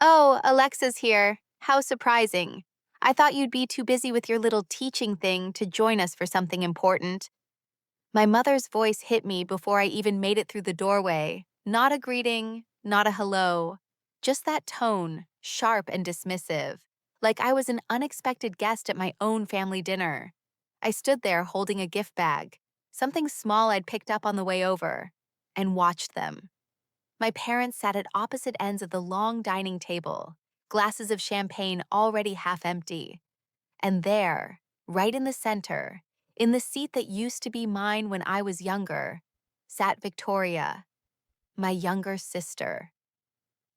Oh, Alexa's here. How surprising. I thought you'd be too busy with your little teaching thing to join us for something important. My mother's voice hit me before I even made it through the doorway. Not a greeting, not a hello. Just that tone, sharp and dismissive, like I was an unexpected guest at my own family dinner. I stood there holding a gift bag, something small I'd picked up on the way over, and watched them. My parents sat at opposite ends of the long dining table, glasses of champagne already half empty. And there, right in the center, in the seat that used to be mine when I was younger, sat Victoria, my younger sister.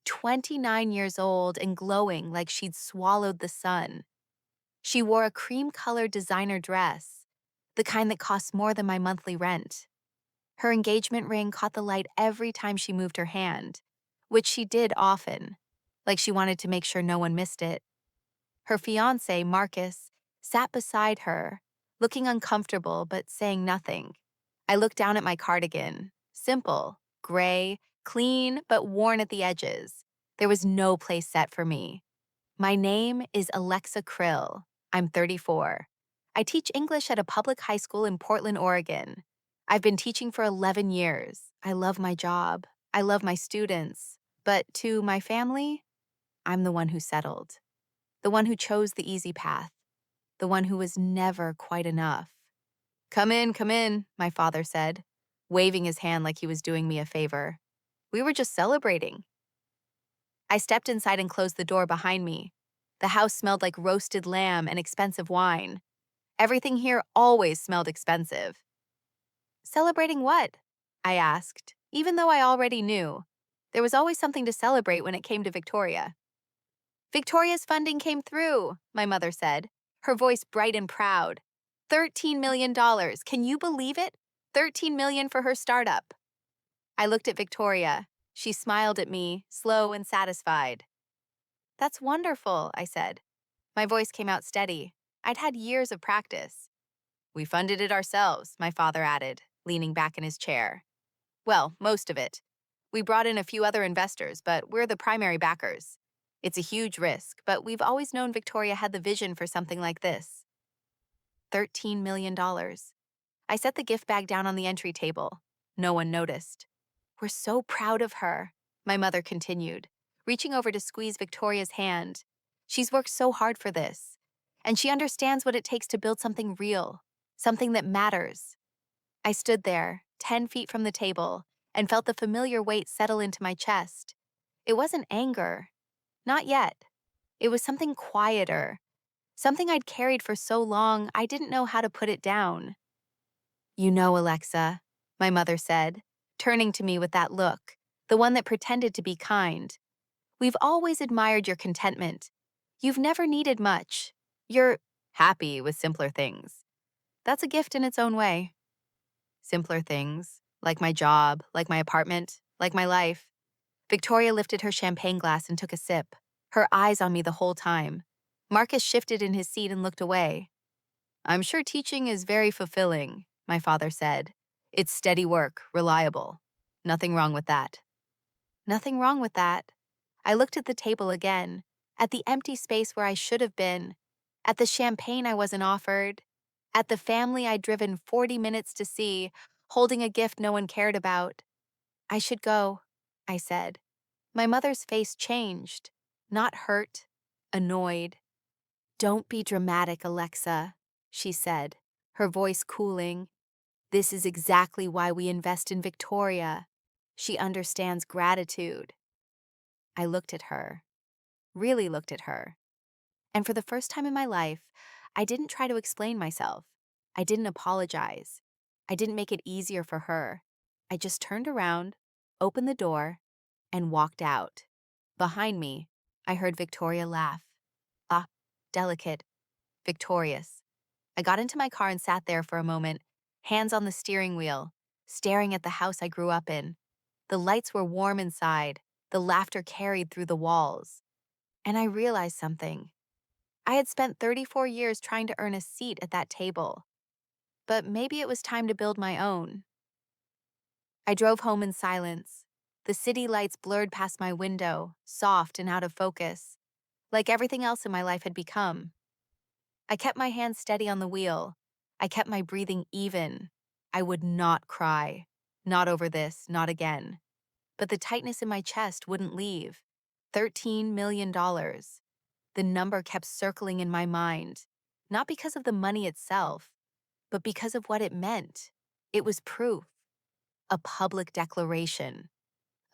29 years old and glowing like she'd swallowed the sun. She wore a cream-colored designer dress, the kind that costs more than my monthly rent. Her engagement ring caught the light every time she moved her hand, which she did often, like she wanted to make sure no one missed it. Her fiancé, Marcus, sat beside her, looking uncomfortable but saying nothing. I looked down at my cardigan. Simple, gray, clean, but worn at the edges. There was no place set for me. My name is Alexa Krill. I'm 34. I teach English at a public high school in Portland, Oregon. I've been teaching for 11 years. I love my job. I love my students. But to my family, I'm the one who settled. The one who chose the easy path. The one who was never quite enough. Come in, my father said, waving his hand like he was doing me a favor. We were just celebrating. I stepped inside and closed the door behind me. The house smelled like roasted lamb and expensive wine. Everything here always smelled expensive. Celebrating what? I asked, even though I already knew. There was always something to celebrate when it came to Victoria. Victoria's funding came through, my mother said, her voice bright and proud. $13 million. Can you believe it? $13 million for her startup. I looked at Victoria. She smiled at me, slow and satisfied. That's wonderful, I said. My voice came out steady. I'd had years of practice. We funded it ourselves, my father added, leaning back in his chair. Well, most of it. We brought in a few other investors, but we're the primary backers. It's a huge risk, but we've always known Victoria had the vision for something like this. $13 million. I set the gift bag down on the entry table. No one noticed. We're so proud of her, my mother continued, reaching over to squeeze Victoria's hand. She's worked so hard for this, and she understands what it takes to build something real, something that matters. I stood there, 10 feet from the table, and felt the familiar weight settle into my chest. It wasn't anger. Not yet. It was something quieter, something I'd carried for so long I didn't know how to put it down. You know, Alexa, my mother said, turning to me with that look, the one that pretended to be kind. We've always admired your contentment. You've never needed much. You're happy with simpler things. That's a gift in its own way. Simpler things, like my job, like my apartment, like my life. Victoria lifted her champagne glass and took a sip, her eyes on me the whole time. Marcus shifted in his seat and looked away. I'm sure teaching is very fulfilling, my father said. It's steady work, reliable. Nothing wrong with that. Nothing wrong with that. I looked at the table again, at the empty space where I should have been, at the champagne I wasn't offered, at the family I'd driven 40 minutes to see, holding a gift no one cared about. I should go, I said. My mother's face changed, not hurt, annoyed. Don't be dramatic, Alexa, she said, her voice cooling. This is exactly why we invest in Victoria. She understands gratitude. I looked at her, really looked at her. And for the first time in my life, I didn't try to explain myself. I didn't apologize. I didn't make it easier for her. I just turned around, opened the door, and walked out. Behind me, I heard Victoria laugh. Ah, delicate, victorious. I got into my car and sat there for a moment, hands on the steering wheel, staring at the house I grew up in. The lights were warm inside, the laughter carried through the walls. And I realized something. I had spent 34 years trying to earn a seat at that table. But maybe it was time to build my own. I drove home in silence. The city lights blurred past my window, soft and out of focus, like everything else in my life had become. I kept my hands steady on the wheel. I kept my breathing even. I would not cry. Not over this, not again. But the tightness in my chest wouldn't leave. $13 million. The number kept circling in my mind, not because of the money itself, but because of what it meant. It was proof, a public declaration,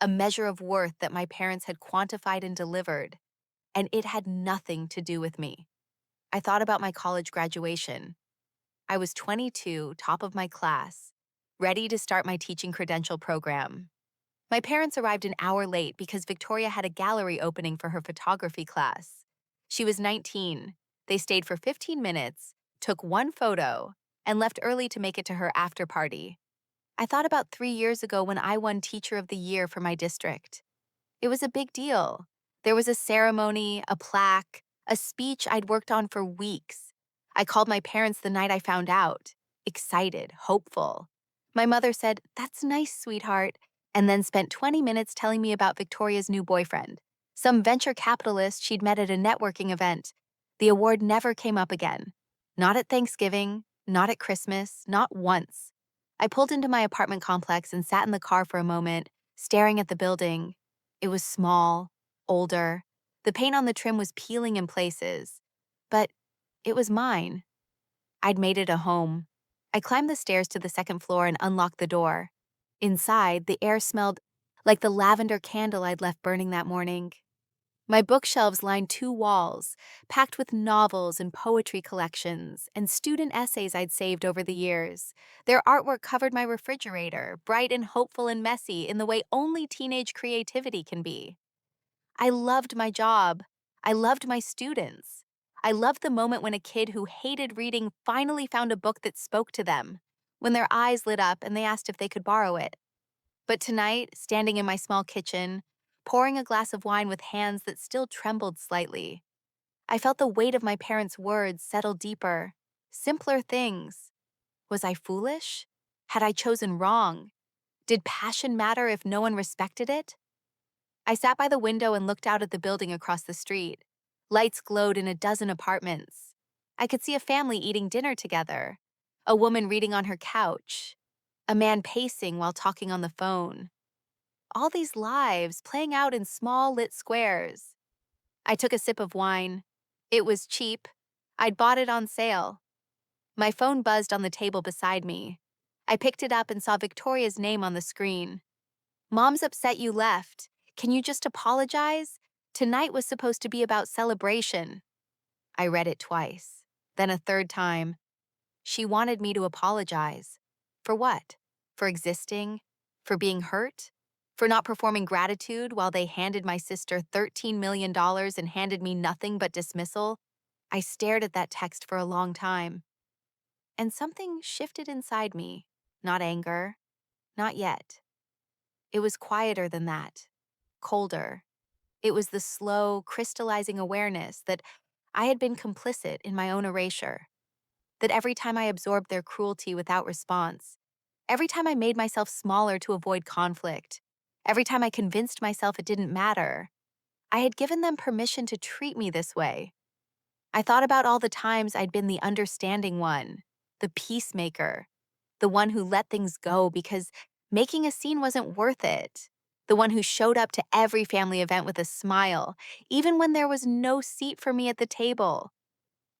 a measure of worth that my parents had quantified and delivered, and it had nothing to do with me. I thought about my college graduation. I was 22, top of my class, ready to start my teaching credential program. My parents arrived an hour late because Victoria had a gallery opening for her photography class. She was 19. They stayed for 15 minutes, took one photo, and left early to make it to her after party. I thought about 3 years ago when I won Teacher of the Year for my district. It was a big deal. There was a ceremony, a plaque, a speech I'd worked on for weeks. I called my parents the night I found out, excited, hopeful. My mother said, "That's nice, sweetheart," and then spent 20 minutes telling me about Victoria's new boyfriend, some venture capitalist she'd met at a networking event. The award never came up again. Not at Thanksgiving, not at Christmas, not once. I pulled into my apartment complex and sat in the car for a moment, staring at the building. It was small, older. The paint on the trim was peeling in places. But it was mine. I'd made it a home. I climbed the stairs to the second floor and unlocked the door. Inside, the air smelled like the lavender candle I'd left burning that morning. My bookshelves lined 2 walls, packed with novels and poetry collections and student essays I'd saved over the years. Their artwork covered my refrigerator, bright and hopeful and messy in the way only teenage creativity can be. I loved my job. I loved my students. I loved the moment when a kid who hated reading finally found a book that spoke to them, when their eyes lit up and they asked if they could borrow it. But tonight, standing in my small kitchen, pouring a glass of wine with hands that still trembled slightly, I felt the weight of my parents' words settle deeper. Simpler things. Was I foolish? Had I chosen wrong? Did passion matter if no one respected it? I sat by the window and looked out at the building across the street. Lights glowed in a dozen apartments. I could see a family eating dinner together, a woman reading on her couch, a man pacing while talking on the phone. All these lives playing out in small lit squares. I took a sip of wine. It was cheap. I'd bought it on sale. My phone buzzed on the table beside me. I picked it up and saw Victoria's name on the screen. "Mom's upset you left. Can you just apologize? Tonight was supposed to be about celebration." I read it twice, then a third time. She wanted me to apologize. For what? For existing? For being hurt? For not performing gratitude while they handed my sister $13 million and handed me nothing but dismissal? I stared at that text for a long time. And something shifted inside me. Not anger. Not yet. It was quieter than that. Colder. It was the slow, crystallizing awareness that I had been complicit in my own erasure. That every time I absorbed their cruelty without response, every time I made myself smaller to avoid conflict, every time I convinced myself it didn't matter, I had given them permission to treat me this way. I thought about all the times I'd been the understanding one, the peacemaker, the one who let things go because making a scene wasn't worth it, the one who showed up to every family event with a smile, even when there was no seat for me at the table.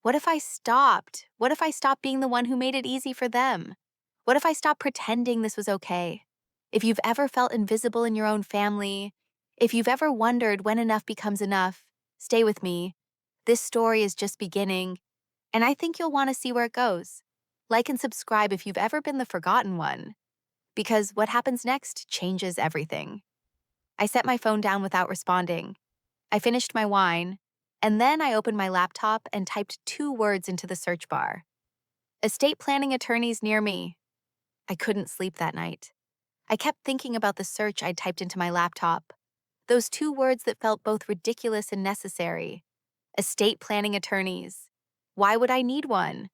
What if I stopped? What if I stopped being the one who made it easy for them? What if I stopped pretending this was okay? If you've ever felt invisible in your own family, if you've ever wondered when enough becomes enough, stay with me. This story is just beginning, and I think you'll want to see where it goes. Like and subscribe if you've ever been the forgotten one, because what happens next changes everything. I set my phone down without responding. I finished my wine, and then I opened my laptop and typed 2 words into the search bar. Estate planning attorneys near me. I couldn't sleep that night. I kept thinking about the search I'd typed into my laptop. Those 2 words that felt both ridiculous and necessary. Estate planning attorneys. Why would I need one?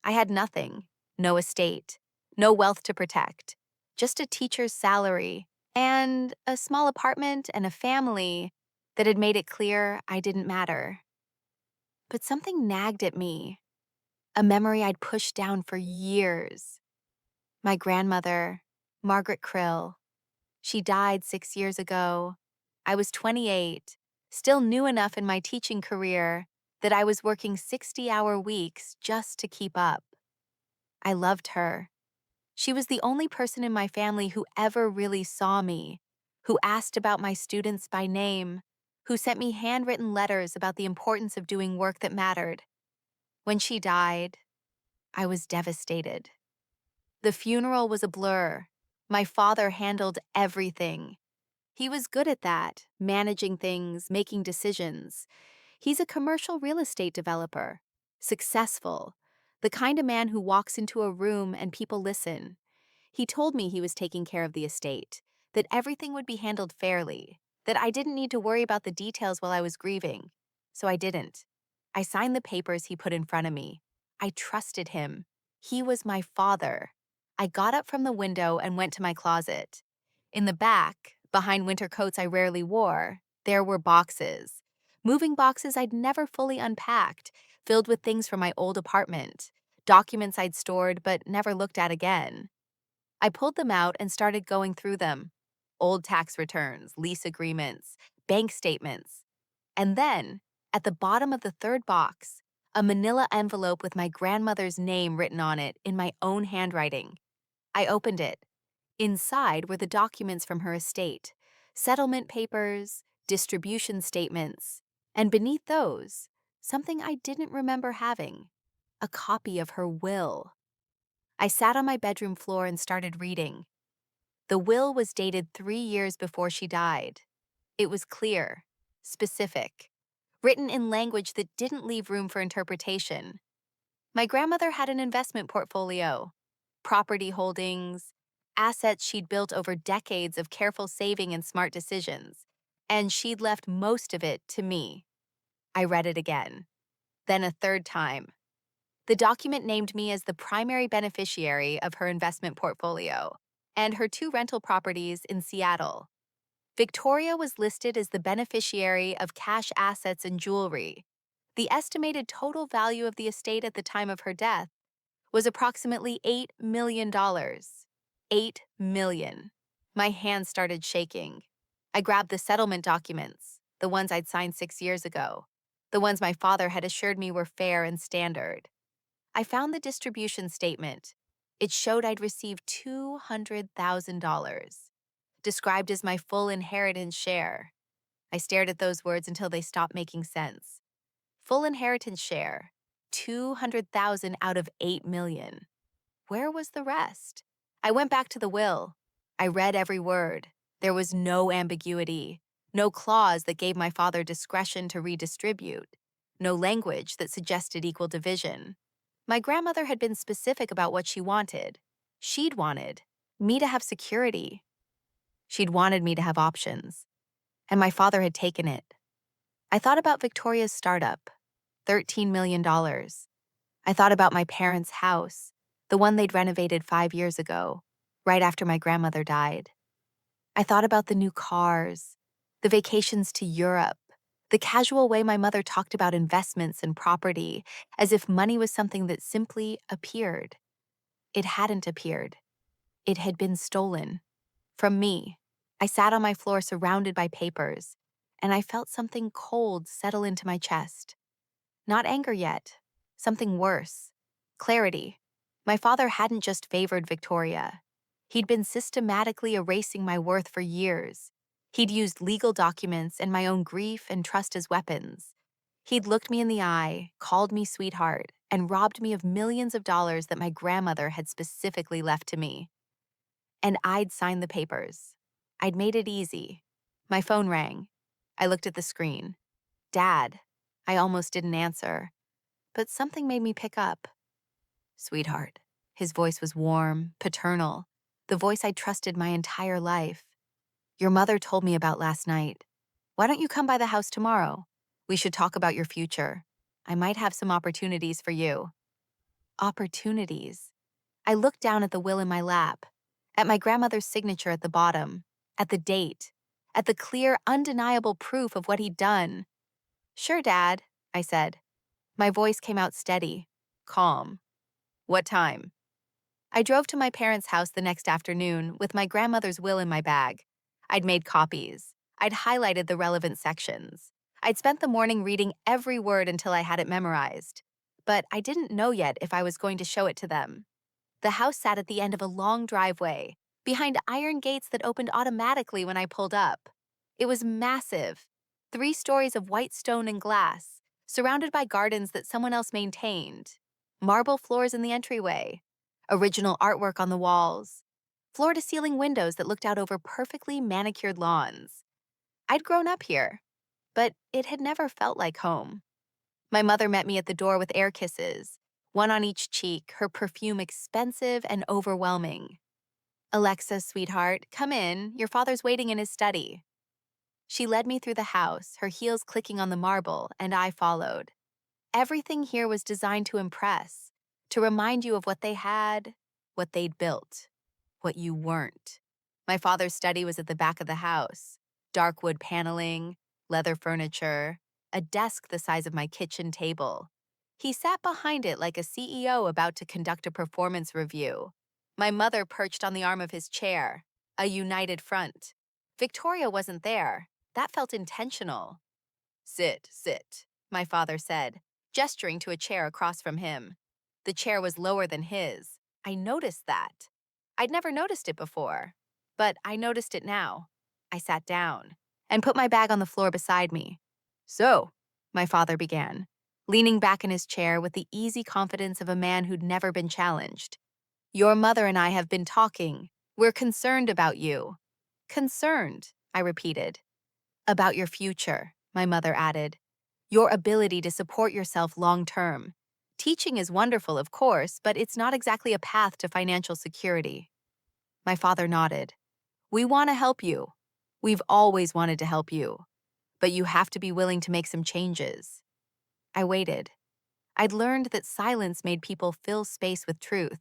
I had nothing. No estate. No wealth to protect. Just a teacher's salary and a small apartment and a family that had made it clear I didn't matter. But something nagged at me, a memory I'd pushed down for years. My grandmother, Margaret Krill, she died 6 years ago. I was 28, still new enough in my teaching career that I was working 60-hour weeks just to keep up. I loved her. She was the only person in my family who ever really saw me, who asked about my students by name, who sent me handwritten letters about the importance of doing work that mattered. When she died, I was devastated. The funeral was a blur. My father handled everything. He was good at that, managing things, making decisions. He's a commercial real estate developer, successful, the kind of man who walks into a room and people listen. He told me he was taking care of the estate, that everything would be handled fairly, that I didn't need to worry about the details while I was grieving. So I didn't. I signed the papers he put in front of me. I trusted him. He was my father. I got up from the window and went to my closet. In the back, behind winter coats I rarely wore, there were boxes. Moving boxes I'd never fully unpacked, filled with things from my old apartment, documents I'd stored but never looked at again. I pulled them out and started going through them. Old tax returns, lease agreements, bank statements. And then, at the bottom of the third box, a manila envelope with my grandmother's name written on it in my own handwriting. I opened it. Inside were the documents from her estate, settlement papers, distribution statements, and beneath those, something I didn't remember having, a copy of her will. I sat on my bedroom floor and started reading. The will was dated 3 years before she died. It was clear, specific, written in language that didn't leave room for interpretation. My grandmother had an investment portfolio, property holdings, assets she'd built over decades of careful saving and smart decisions, and she'd left most of it to me. I read it again, then a third time. The document named me as the primary beneficiary of her investment portfolio and her 2 rental properties in Seattle. Victoria was listed as the beneficiary of cash assets and jewelry. The estimated total value of the estate at the time of her death was approximately $8 million. $8 million. My hands started shaking. I grabbed the settlement documents, the ones I'd signed 6 years ago, the ones my father had assured me were fair and standard. I found the distribution statement. It showed I'd received $200,000, described as my full inheritance share. I stared at those words until they stopped making sense. Full inheritance share, 200,000 out of 8 million. Where was the rest? I went back to the will. I read every word. There was no ambiguity, no clause that gave my father discretion to redistribute, no language that suggested equal division. My grandmother had been specific about what she wanted. She'd wanted me to have security. She'd wanted me to have options. And my father had taken it. I thought about Victoria's startup, $13 million. I thought about my parents' house, the one they'd renovated 5 years ago, right after my grandmother died. I thought about the new cars, the vacations to Europe, the casual way my mother talked about investments and property, as if money was something that simply appeared. It hadn't appeared. It had been stolen. From me. I sat on my floor surrounded by papers, and I felt something cold settle into my chest. Not anger yet. Something worse. Clarity. My father hadn't just favored Victoria. He'd been systematically erasing my worth for years. He'd used legal documents and my own grief and trust as weapons. He'd looked me in the eye, called me sweetheart, and robbed me of millions of dollars that my grandmother had specifically left to me. And I'd signed the papers. I'd made it easy. My phone rang. I looked at the screen. Dad. I almost didn't answer, but something made me pick up. Sweetheart. His voice was warm, paternal, the voice I'd trusted my entire life. Your mother told me about last night. Why don't you come by the house tomorrow? We should talk about your future. I might have some opportunities for you. Opportunities. I looked down at the will in my lap, at my grandmother's signature at the bottom. at the date, at the clear, undeniable proof of what he'd done. "Sure, Dad," I said. My voice came out steady, calm. "What time?" I drove to my parents' house the next afternoon with my grandmother's will in my bag. I'd made copies. I'd highlighted the relevant sections. I'd spent the morning reading every word until I had it memorized. But I didn't know yet if I was going to show it to them. The house sat at the end of a long driveway, behind iron gates that opened automatically when I pulled up. It was massive, 3 stories of white stone and glass, surrounded by gardens that someone else maintained, marble floors in the entryway, original artwork on the walls, floor-to-ceiling windows that looked out over perfectly manicured lawns. I'd grown up here, but it had never felt like home. My mother met me at the door with air kisses, one on each cheek, her perfume expensive and overwhelming. "Alexa, sweetheart, come in. Your father's waiting in his study." She led me through the house, her heels clicking on the marble, and I followed. Everything here was designed to impress, to remind you of what they had, what they'd built, what you weren't. My father's study was at the back of the house. Dark wood paneling, leather furniture, a desk the size of my kitchen table. He sat behind it like a CEO about to conduct a performance review. My mother perched on the arm of his chair, a united front. Victoria wasn't there. That felt intentional. "Sit, sit," my father said, gesturing to a chair across from him. The chair was lower than his. I noticed that. I'd never noticed it before, but I noticed it now. I sat down and put my bag on the floor beside me. "So," my father began, leaning back in his chair with the easy confidence of a man who'd never been challenged. "Your mother and I have been talking. We're concerned about you." "Concerned," I repeated. "About your future," my mother added. "Your ability to support yourself long term. Teaching is wonderful, of course, but it's not exactly a path to financial security." My father nodded. "We want to help you. We've always wanted to help you. But you have to be willing to make some changes." I waited. I'd learned that silence made people fill space with truth.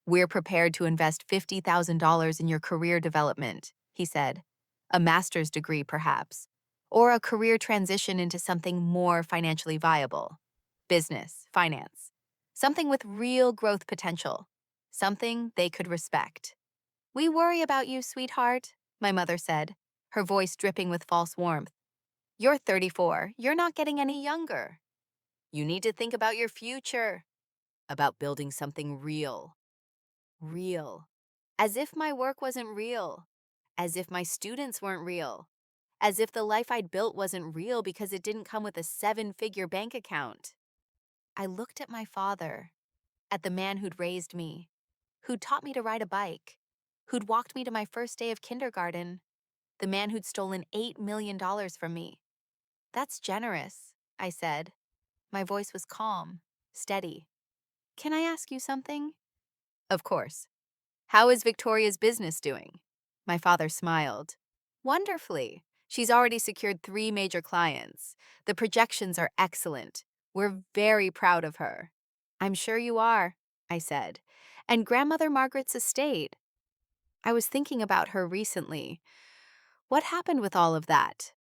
"We're prepared to invest $50,000 in your career development," he said. "A master's degree, perhaps, or a career transition into something more financially viable. Business, finance. Something with real growth potential. Something they could respect." "We worry about you, sweetheart," my mother said, her voice dripping with false warmth. "You're 34. You're not getting any younger. You need to think about your future, about building something real." Real. As if my work wasn't real. As if my students weren't real. As if the life I'd built wasn't real because it didn't come with a 7-figure bank account. I looked at my father, at the man who'd raised me, who'd taught me to ride a bike, who'd walked me to my first day of kindergarten, the man who'd stolen $8 million from me. "That's generous," I said. My voice was calm, steady. "Can I ask you something?" "Of course." "How is Victoria's business doing?" My father smiled. "Wonderfully. She's already secured 3 major clients. The projections are excellent. We're very proud of her." "I'm sure you are," I said. "And Grandmother Margaret's estate. I was thinking about her recently. What happened with all of that?"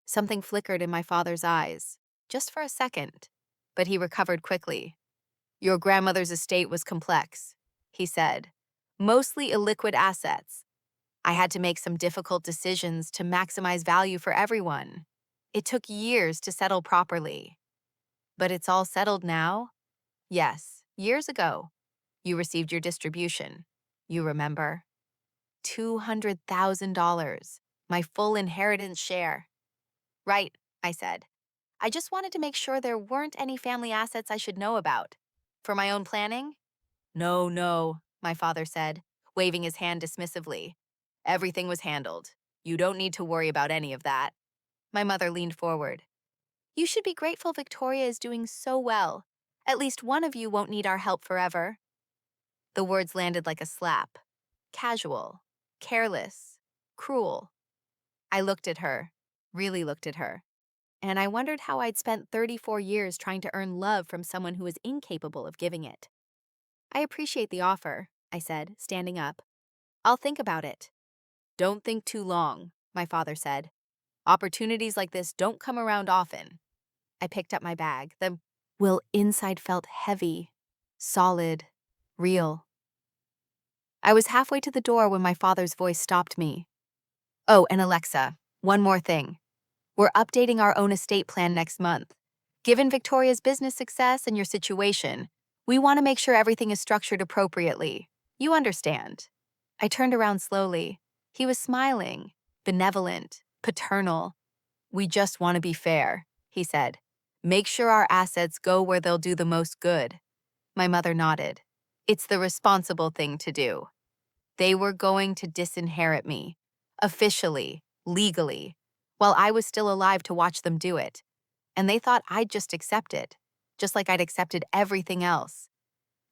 Something flickered in my father's eyes, just for a second, but he recovered quickly. "Your grandmother's estate was complex," he said. "Mostly illiquid assets. I had to make some difficult decisions to maximize value for everyone. It took years to settle properly. But it's all settled now?" "Yes, years ago. You received your distribution. You remember? $200,000, my full inheritance share." "Right," I said. "I just wanted to make sure there weren't any family assets I should know about. For my own planning?" "No, no," my father said, waving his hand dismissively. "Everything was handled. You don't need to worry about any of that." My mother leaned forward. "You should be grateful Victoria is doing so well. At least one of you won't need our help forever." The words landed like a slap. Casual, careless, cruel. I looked at her, really looked at her, and I wondered how I'd spent 34 years trying to earn love from someone who was incapable of giving it. "I appreciate the offer," I said, standing up. "I'll think about it." Don't think too long, my father said. Opportunities like this don't come around often. I picked up my bag. The will inside felt heavy, solid, real. I was halfway to the door when my father's voice stopped me. Oh, and Alexa, one more thing. We're updating our own estate plan next month. Given Victoria's business success and your situation, we want to make sure everything is structured appropriately. You understand. I turned around slowly. He was smiling, benevolent, paternal. We just want to be fair, he said. Make sure our assets go where they'll do the most good. My mother nodded. It's the responsible thing to do. They were going to disinherit me, officially, legally, while I was still alive to watch them do it. And they thought I'd just accept it, just like I'd accepted everything else.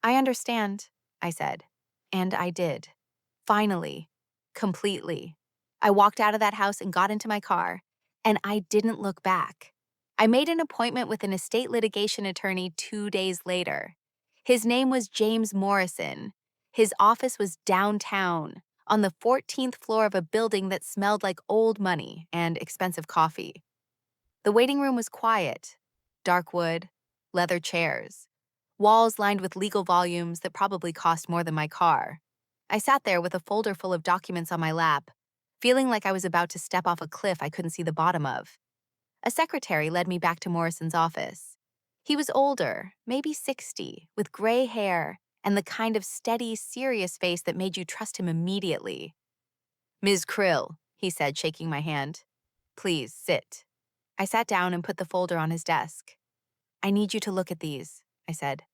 I understand, I said. And I did. Finally. Completely. I walked out of that house and got into my car, and I didn't look back. I made an appointment with an estate litigation attorney 2 days later. His name was James Morrison. His office was downtown, on the 14th floor of a building that smelled like old money and expensive coffee. The waiting room was quiet. Dark wood, leather chairs, walls lined with legal volumes that probably cost more than my car. I sat there with a folder full of documents on my lap, feeling like I was about to step off a cliff I couldn't see the bottom of. A secretary led me back to Morrison's office. He was older, maybe 60, with gray hair and the kind of steady, serious face that made you trust him immediately. Ms. Krill, he said, shaking my hand. Please, sit. I sat down and put the folder on his desk. I need you to look at these, I said.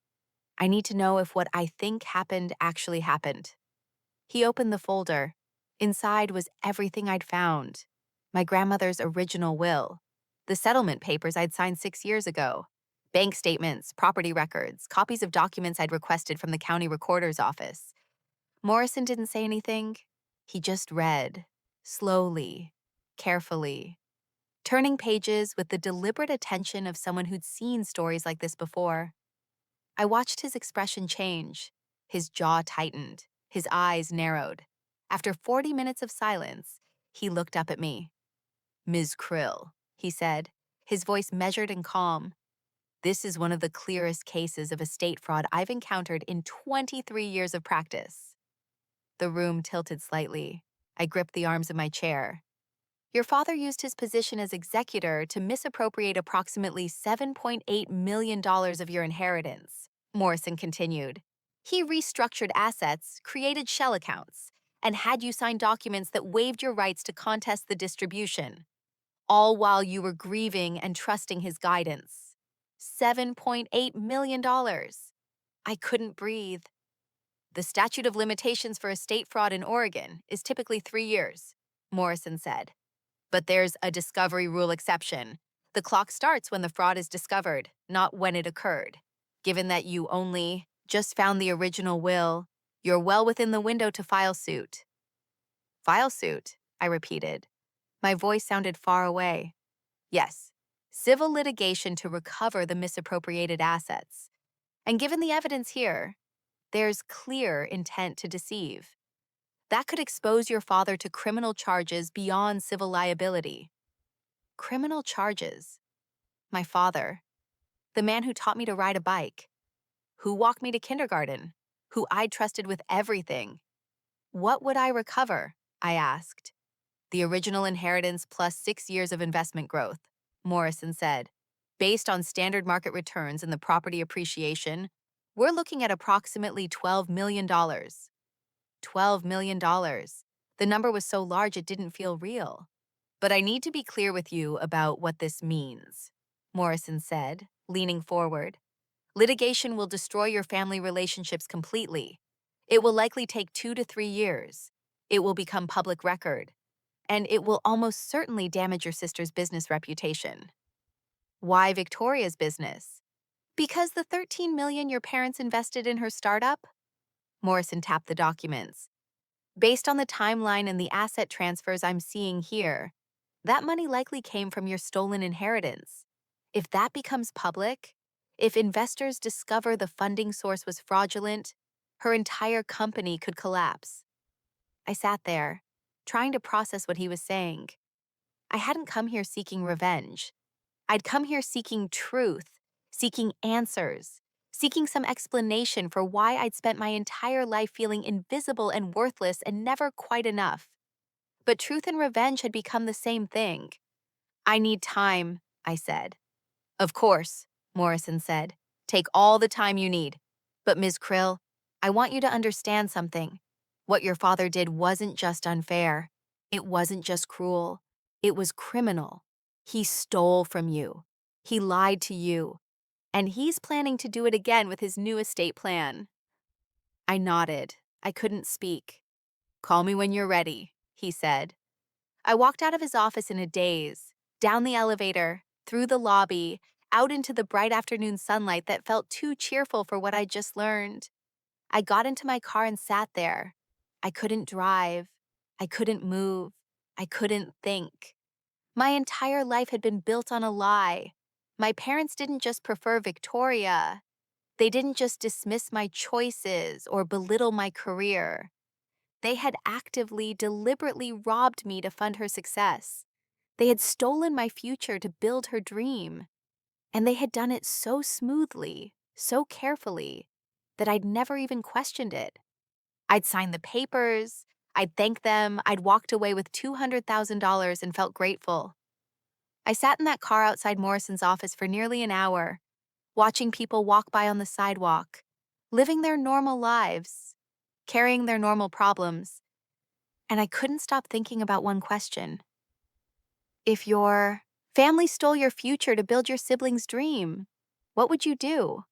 I need to know if what I think happened actually happened. He opened the folder. Inside was everything I'd found. My grandmother's original will, the settlement papers I'd signed 6 years ago, bank statements, property records, copies of documents I'd requested from the county recorder's office. Morrison didn't say anything. He just read, slowly, carefully, turning pages with the deliberate attention of someone who'd seen stories like this before. I watched his expression change. His jaw tightened, his eyes narrowed. After 40 minutes of silence, he looked up at me. Ms. Krill, he said, his voice measured and calm. This is one of the clearest cases of estate fraud I've encountered in 23 years of practice. The room tilted slightly. I gripped the arms of my chair. Your father used his position as executor to misappropriate approximately $7.8 million of your inheritance, Morrison continued. He restructured assets, created shell accounts, and had you sign documents that waived your rights to contest the distribution, all while you were grieving and trusting his guidance. $7.8 million. I couldn't breathe. The statute of limitations for estate fraud in Oregon is typically 3 years, Morrison said. But there's a discovery rule exception. The clock starts when the fraud is discovered, not when it occurred. Given that you only just found the original will, you're well within the window to file suit. File suit, I repeated. My voice sounded far away. Yes, civil litigation to recover the misappropriated assets. And given the evidence here, there's clear intent to deceive. That could expose your father to criminal charges beyond civil liability. Criminal charges? My father, the man who taught me to ride a bike, who walked me to kindergarten, who I trusted with everything. What would I recover? I asked. The original inheritance plus 6 years of investment growth, Morrison said. Based on standard market returns and the property appreciation, we're looking at approximately $12 million. $12 million. The number was so large it didn't feel real. But I need to be clear with you about what this means, Morrison said, leaning forward. Litigation will destroy your family relationships completely. It will likely take 2 to 3 years. It will become public record. And it will almost certainly damage your sister's business reputation. Why Victoria's business? Because the $13 million your parents invested in her startup? Morrison tapped the documents. Based on the timeline and the asset transfers I'm seeing here, that money likely came from your stolen inheritance. If that becomes public, if investors discover the funding source was fraudulent, her entire company could collapse. I sat there, trying to process what he was saying. I hadn't come here seeking revenge. I'd come here seeking truth, seeking answers, seeking some explanation for why I'd spent my entire life feeling invisible and worthless and never quite enough. But truth and revenge had become the same thing. I need time, I said. Of course, Morrison said. Take all the time you need. But Ms. Krill, I want you to understand something. What your father did wasn't just unfair. It wasn't just cruel. It was criminal. He stole from you. He lied to you. And he's planning to do it again with his new estate plan. I nodded. I couldn't speak. Call me when you're ready, he said. I walked out of his office in a daze, down the elevator, through the lobby, out into the bright afternoon sunlight that felt too cheerful for what I'd just learned. I got into my car and sat there. I couldn't drive. I couldn't move. I couldn't think. My entire life had been built on a lie. My parents didn't just prefer Victoria. They didn't just dismiss my choices or belittle my career. They had actively, deliberately robbed me to fund her success. They had stolen my future to build her dream. And they had done it so smoothly, so carefully, that I'd never even questioned it. I'd signed the papers, I'd thanked them, I'd walked away with $200,000 and felt grateful. I sat in that car outside Morrison's office for nearly an hour, watching people walk by on the sidewalk, living their normal lives, carrying their normal problems, and I couldn't stop thinking about one question. If your family stole your future to build your sibling's dream, what would you do?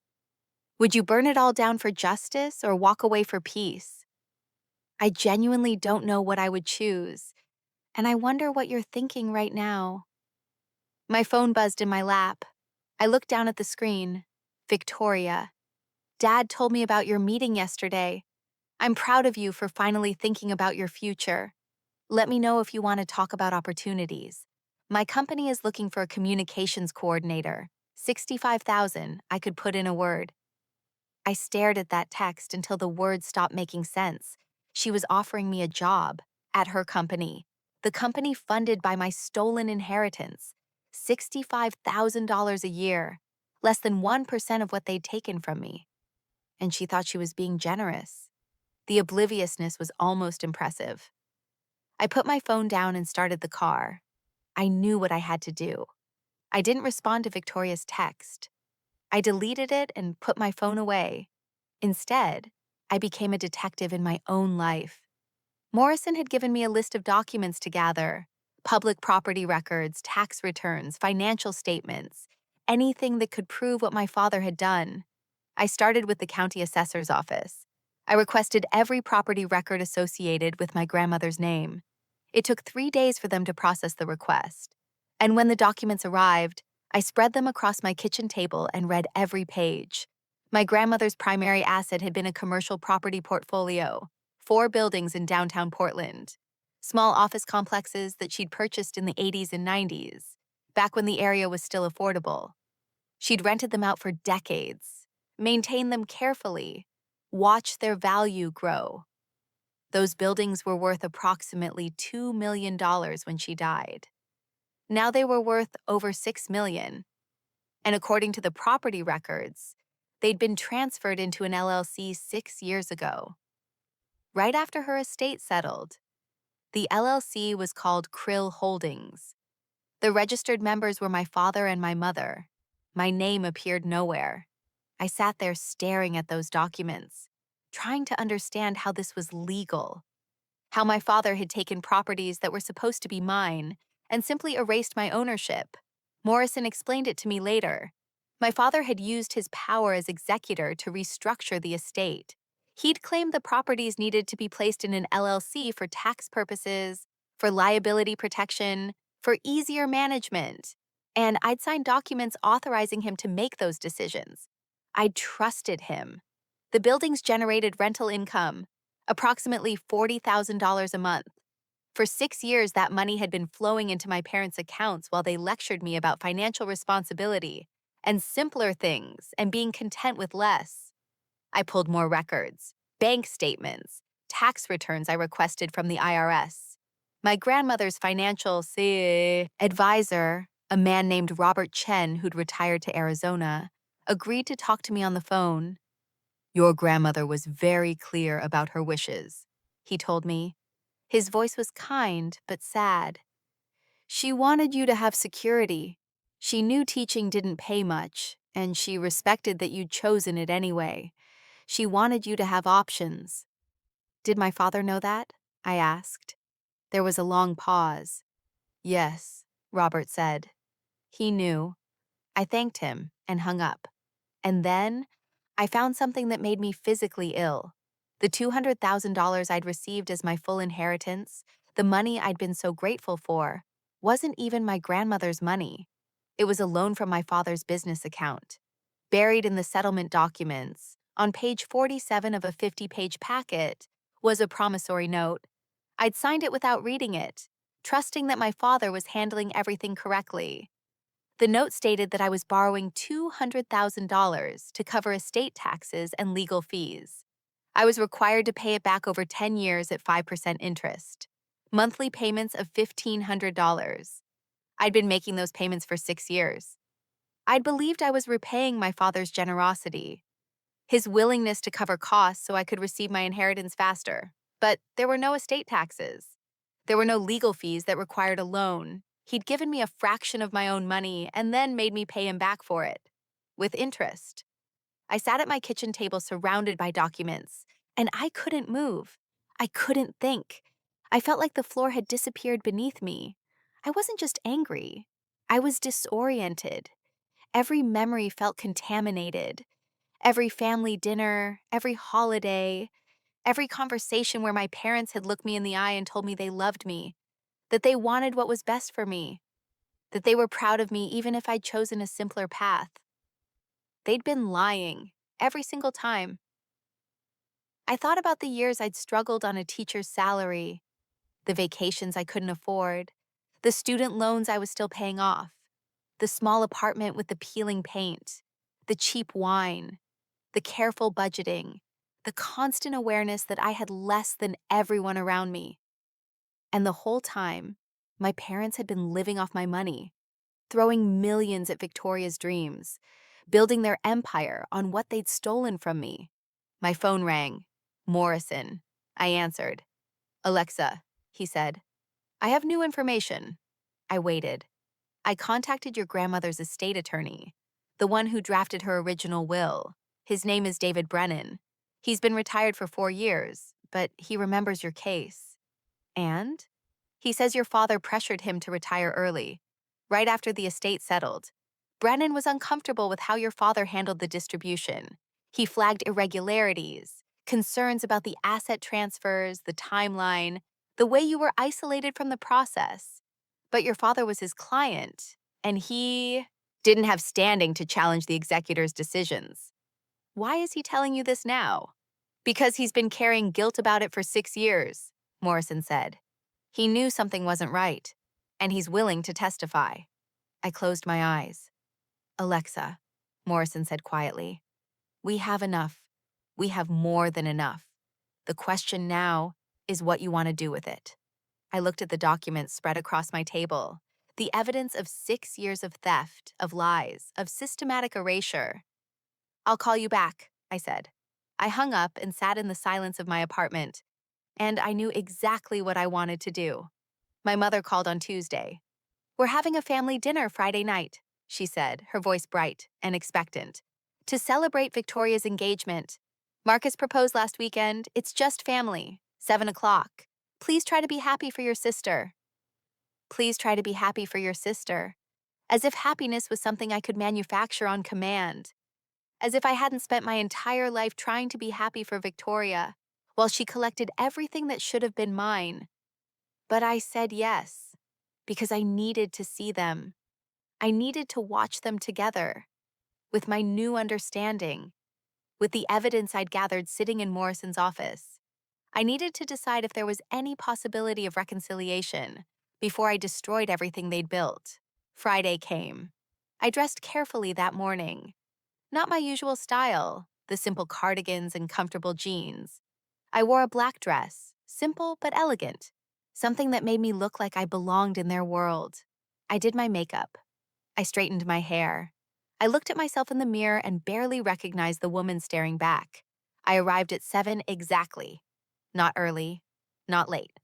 Would you burn it all down for justice or walk away for peace? I genuinely don't know what I would choose, and I wonder what you're thinking right now. My phone buzzed in my lap. I looked down at the screen. Victoria. Dad told me about your meeting yesterday. I'm proud of you for finally thinking about your future. Let me know if you want to talk about opportunities. My company is looking for a communications coordinator. 65,000, I could put in a word. I stared at that text until the words stopped making sense. She was offering me a job at her company, the company funded by my stolen inheritance. $65,000 a year, less than 1% of what they'd taken from me. And she thought she was being generous. The obliviousness was almost impressive. I put my phone down and started the car. I knew what I had to do. I didn't respond to Victoria's text. I deleted it and put my phone away. Instead, I became a detective in my own life. Morrison had given me a list of documents to gather: public property records, tax returns, financial statements, anything that could prove what my father had done. I started with the county assessor's office. I requested every property record associated with my grandmother's name. It took 3 days for them to process the request. And when the documents arrived, I spread them across my kitchen table and read every page. My grandmother's primary asset had been a commercial property portfolio, 4 buildings in downtown Portland, small office complexes that she'd purchased in the 80s and 90s, back when the area was still affordable. She'd rented them out for decades, maintained them carefully, watched their value grow. Those buildings were worth approximately $2 million when she died. Now they were worth over $6 million. And according to the property records, they'd been transferred into an LLC 6 years ago. Right after her estate settled, the LLC was called Krill Holdings. The registered members were my father and my mother. My name appeared nowhere. I sat there staring at those documents, trying to understand how this was legal, how my father had taken properties that were supposed to be mine and simply erased my ownership. Morrison explained it to me later. My father had used his power as executor to restructure the estate. He'd claimed the properties needed to be placed in an LLC for tax purposes, for liability protection, for easier management. And I'd signed documents authorizing him to make those decisions. I trusted him. The buildings generated rental income, approximately $40,000 a month. For 6 years, that money had been flowing into my parents' accounts while they lectured me about financial responsibility and simpler things and being content with less. I pulled more records, bank statements, tax returns I requested from the IRS. My grandmother's advisor, a man named Robert Chen who'd retired to Arizona, agreed to talk to me on the phone. Your grandmother was very clear about her wishes, he told me. His voice was kind but sad. She wanted you to have security. She knew teaching didn't pay much, and she respected that you'd chosen it anyway. She wanted you to have options. Did my father know that? I asked. There was a long pause. Yes, Robert said. He knew. I thanked him and hung up. And then I found something that made me physically ill. The $200,000 I'd received as my full inheritance, the money I'd been so grateful for, wasn't even my grandmother's money. It was a loan from my father's business account. Buried in the settlement documents, on page 47 of a 50-page packet, was a promissory note. I'd signed it without reading it, trusting that my father was handling everything correctly. The note stated that I was borrowing $200,000 to cover estate taxes and legal fees. I was required to pay it back over 10 years at 5% interest. Monthly payments of $1,500. I'd been making those payments for 6 years. I'd believed I was repaying my father's generosity, his willingness to cover costs so I could receive my inheritance faster. But there were no estate taxes. There were no legal fees that required a loan. He'd given me a fraction of my own money and then made me pay him back for it, with interest. I sat at my kitchen table surrounded by documents, and I couldn't move. I couldn't think. I felt like the floor had disappeared beneath me. I wasn't just angry. I was disoriented. Every memory felt contaminated. Every family dinner, every holiday, every conversation where my parents had looked me in the eye and told me they loved me, that they wanted what was best for me, that they were proud of me even if I'd chosen a simpler path. They'd been lying, every single time. I thought about the years I'd struggled on a teacher's salary, the vacations I couldn't afford, the student loans I was still paying off, the small apartment with the peeling paint, the cheap wine, the careful budgeting, the constant awareness that I had less than everyone around me. And the whole time, my parents had been living off my money, throwing millions at Victoria's dreams, building their empire on what they'd stolen from me. My phone rang. Morrison. I answered. Alexa, he said. I have new information. I waited. I contacted your grandmother's estate attorney, the one who drafted her original will. His name is David Brennan. He's been retired for 4 years, but he remembers your case. And? He says your father pressured him to retire early, right after the estate settled. Brennan was uncomfortable with how your father handled the distribution. He flagged irregularities, concerns about the asset transfers, the timeline, the way you were isolated from the process. But your father was his client, and he didn't have standing to challenge the executor's decisions. Why is he telling you this now? Because he's been carrying guilt about it for 6 years, Morrison said. He knew something wasn't right, and he's willing to testify. I closed my eyes. Alexa, Morrison said quietly, we have enough. We have more than enough. The question now is what you want to do with it. I looked at the documents spread across my table, the evidence of 6 years of theft, of lies, of systematic erasure. I'll call you back, I said. I hung up and sat in the silence of my apartment, and I knew exactly what I wanted to do. My mother called on Tuesday. We're having a family dinner Friday night, she said, her voice bright and expectant, to celebrate Victoria's engagement. Marcus proposed last weekend. It's just family. 7 o'clock. Please try to be happy for your sister. Please try to be happy for your sister. As if happiness was something I could manufacture on command. As if I hadn't spent my entire life trying to be happy for Victoria, while she collected everything that should have been mine. But I said yes, because I needed to see them. I needed to watch them together, with my new understanding, with the evidence I'd gathered sitting in Morrison's office. I needed to decide if there was any possibility of reconciliation before I destroyed everything they'd built. Friday came. I dressed carefully that morning. Not my usual style, the simple cardigans and comfortable jeans. I wore a black dress, simple but elegant, something that made me look like I belonged in their world. I did my makeup. I straightened my hair. I looked at myself in the mirror and barely recognized the woman staring back. I arrived at 7 exactly. Not early, not late.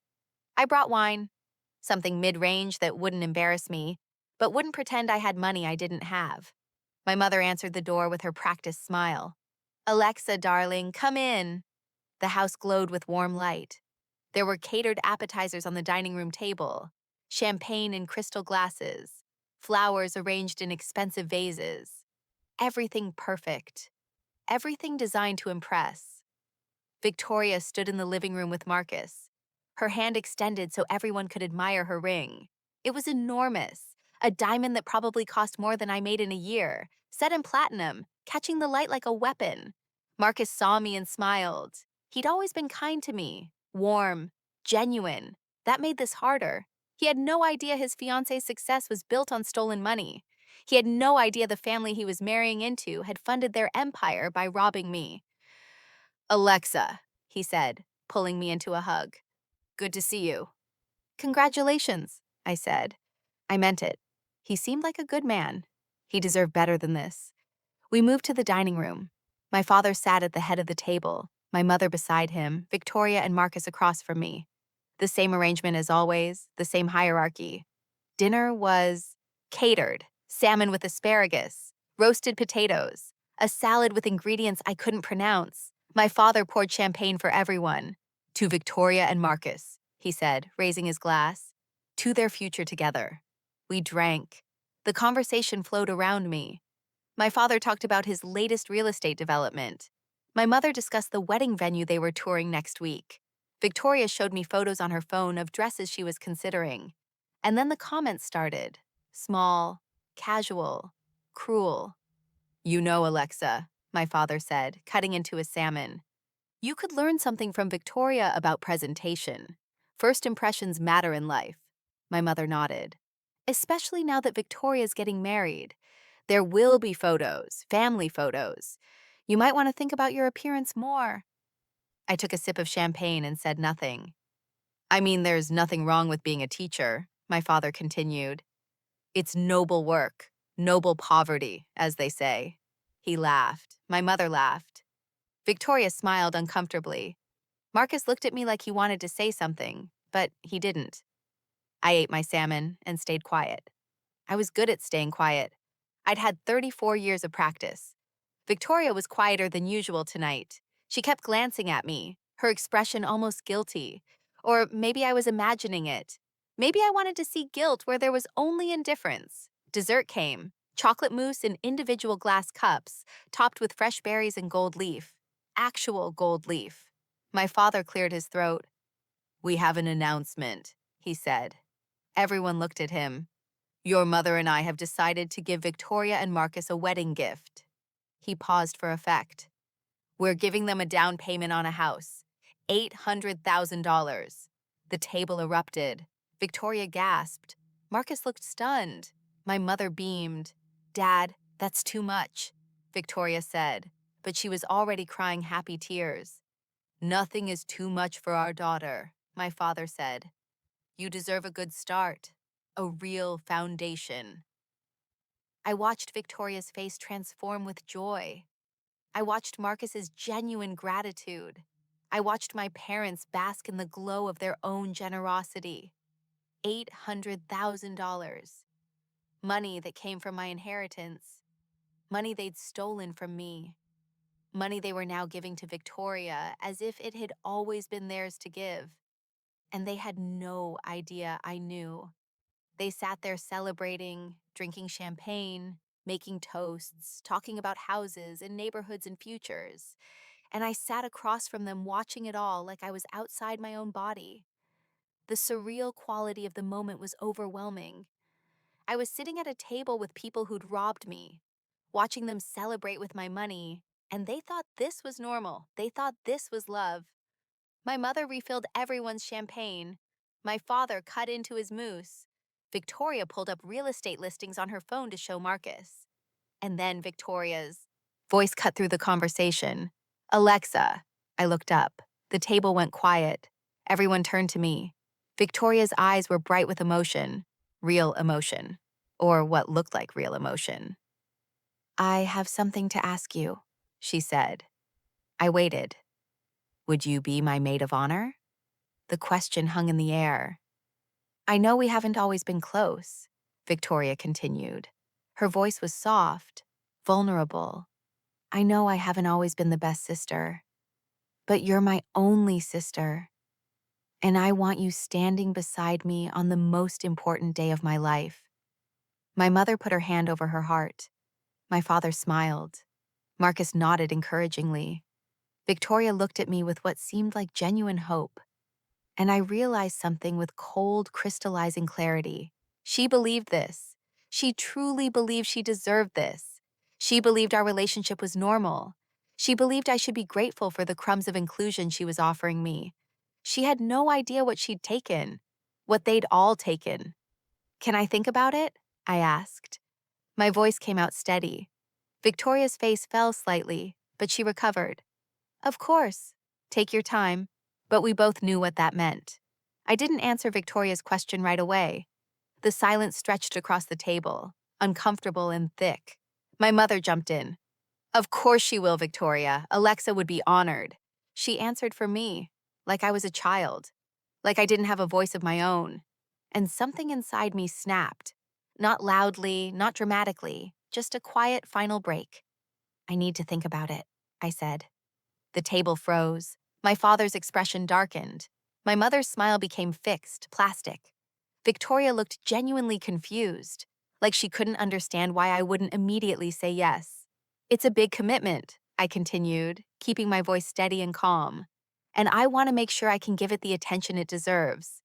I brought wine, something mid-range that wouldn't embarrass me, but wouldn't pretend I had money I didn't have. My mother answered the door with her practiced smile. "Alexa, darling, come in." The house glowed with warm light. There were catered appetizers on the dining room table, champagne in crystal glasses, flowers arranged in expensive vases. Everything perfect. Everything designed to impress. Victoria stood in the living room with Marcus, her hand extended so everyone could admire her ring. It was enormous, a diamond that probably cost more than I made in a year, set in platinum, catching the light like a weapon. Marcus saw me and smiled. He'd always been kind to me, warm, genuine. That made this harder. He had no idea his fiance's success was built on stolen money. He had no idea the family he was marrying into had funded their empire by robbing me. "Alexa," he said, pulling me into a hug. "Good to see you." "Congratulations," I said. I meant it. He seemed like a good man. He deserved better than this. We moved to the dining room. My father sat at the head of the table, my mother beside him, Victoria and Marcus across from me. The same arrangement as always, the same hierarchy. Dinner was catered: salmon with asparagus, roasted potatoes, a salad with ingredients I couldn't pronounce. My father poured champagne for everyone. "To Victoria and Marcus," he said, raising his glass. "To their future together." We drank. The conversation flowed around me. My father talked about his latest real estate development. My mother discussed the wedding venue they were touring next week. Victoria showed me photos on her phone of dresses she was considering. And then the comments started. Small, casual, cruel. "You know, Alexa," my father said, cutting into a salmon. "You could learn something from Victoria about presentation. First impressions matter in life." My mother nodded. "Especially now that Victoria's getting married. There will be photos, family photos. You might want to think about your appearance more." I took a sip of champagne and said nothing. "I mean, there's nothing wrong with being a teacher," my father continued. "It's noble work, noble poverty, as they say." He laughed. My mother laughed. Victoria smiled uncomfortably. Marcus looked at me like he wanted to say something, but he didn't. I ate my salmon and stayed quiet. I was good at staying quiet. I'd had 34 years of practice. Victoria was quieter than usual tonight. She kept glancing at me, her expression almost guilty. Or maybe I was imagining it. Maybe I wanted to see guilt where there was only indifference. Dessert came, chocolate mousse in individual glass cups, topped with fresh berries and gold leaf. Actual gold leaf. My father cleared his throat. "We have an announcement," he said. Everyone looked at him. "Your mother and I have decided to give Victoria and Marcus a wedding gift." He paused for effect. "We're giving them a down payment on a house. $800,000. The table erupted. Victoria gasped. Marcus looked stunned. My mother beamed. "Dad, that's too much," Victoria said, but she was already crying happy tears. "Nothing is too much for our daughter," my father said. "You deserve a good start, a real foundation." I watched Victoria's face transform with joy. I watched Marcus's genuine gratitude. I watched my parents bask in the glow of their own generosity. $800,000. Money that came from my inheritance. Money they'd stolen from me. Money they were now giving to Victoria as if it had always been theirs to give. And they had no idea I knew. They sat there celebrating, drinking champagne, making toasts, talking about houses and neighborhoods and futures. And I sat across from them watching it all like I was outside my own body. The surreal quality of the moment was overwhelming. I was sitting at a table with people who'd robbed me, watching them celebrate with my money, and they thought this was normal. They thought this was love. My mother refilled everyone's champagne. My father cut into his mousse. Victoria pulled up real estate listings on her phone to show Marcus. And then Victoria's voice cut through the conversation. "Alexa." I looked up. The table went quiet. Everyone turned to me. Victoria's eyes were bright with emotion, real emotion, or what looked like real emotion. I have something to ask you, she said. I waited. Would you be my maid of honor? The question hung in the air. I know we haven't always been close, Victoria continued. Her voice was soft, vulnerable. I know I haven't always been the best sister, but you're my only sister, and I want you standing beside me on the most important day of my life. My mother put her hand over her heart. My father smiled. Marcus nodded encouragingly. Victoria looked at me with what seemed like genuine hope, and I realized something with cold, crystallizing clarity. She believed this. She truly believed she deserved this. She believed our relationship was normal. She believed I should be grateful for the crumbs of inclusion she was offering me. She had no idea what she'd taken, what they'd all taken. Can I think about it? I asked. My voice came out steady. Victoria's face fell slightly, but she recovered. Of course. Take your time. But we both knew what that meant. I didn't answer Victoria's question right away. The silence stretched across the table, uncomfortable and thick. My mother jumped in. Of course she will, Victoria. Alexa would be honored. She answered for me, like I was a child, like I didn't have a voice of my own. And something inside me snapped. Not loudly, not dramatically, just a quiet final break. I need to think about it, I said. The table froze. My father's expression darkened. My mother's smile became fixed, plastic. Victoria looked genuinely confused, like she couldn't understand why I wouldn't immediately say yes. It's a big commitment, I continued, keeping my voice steady and calm. And I want to make sure I can give it the attention it deserves.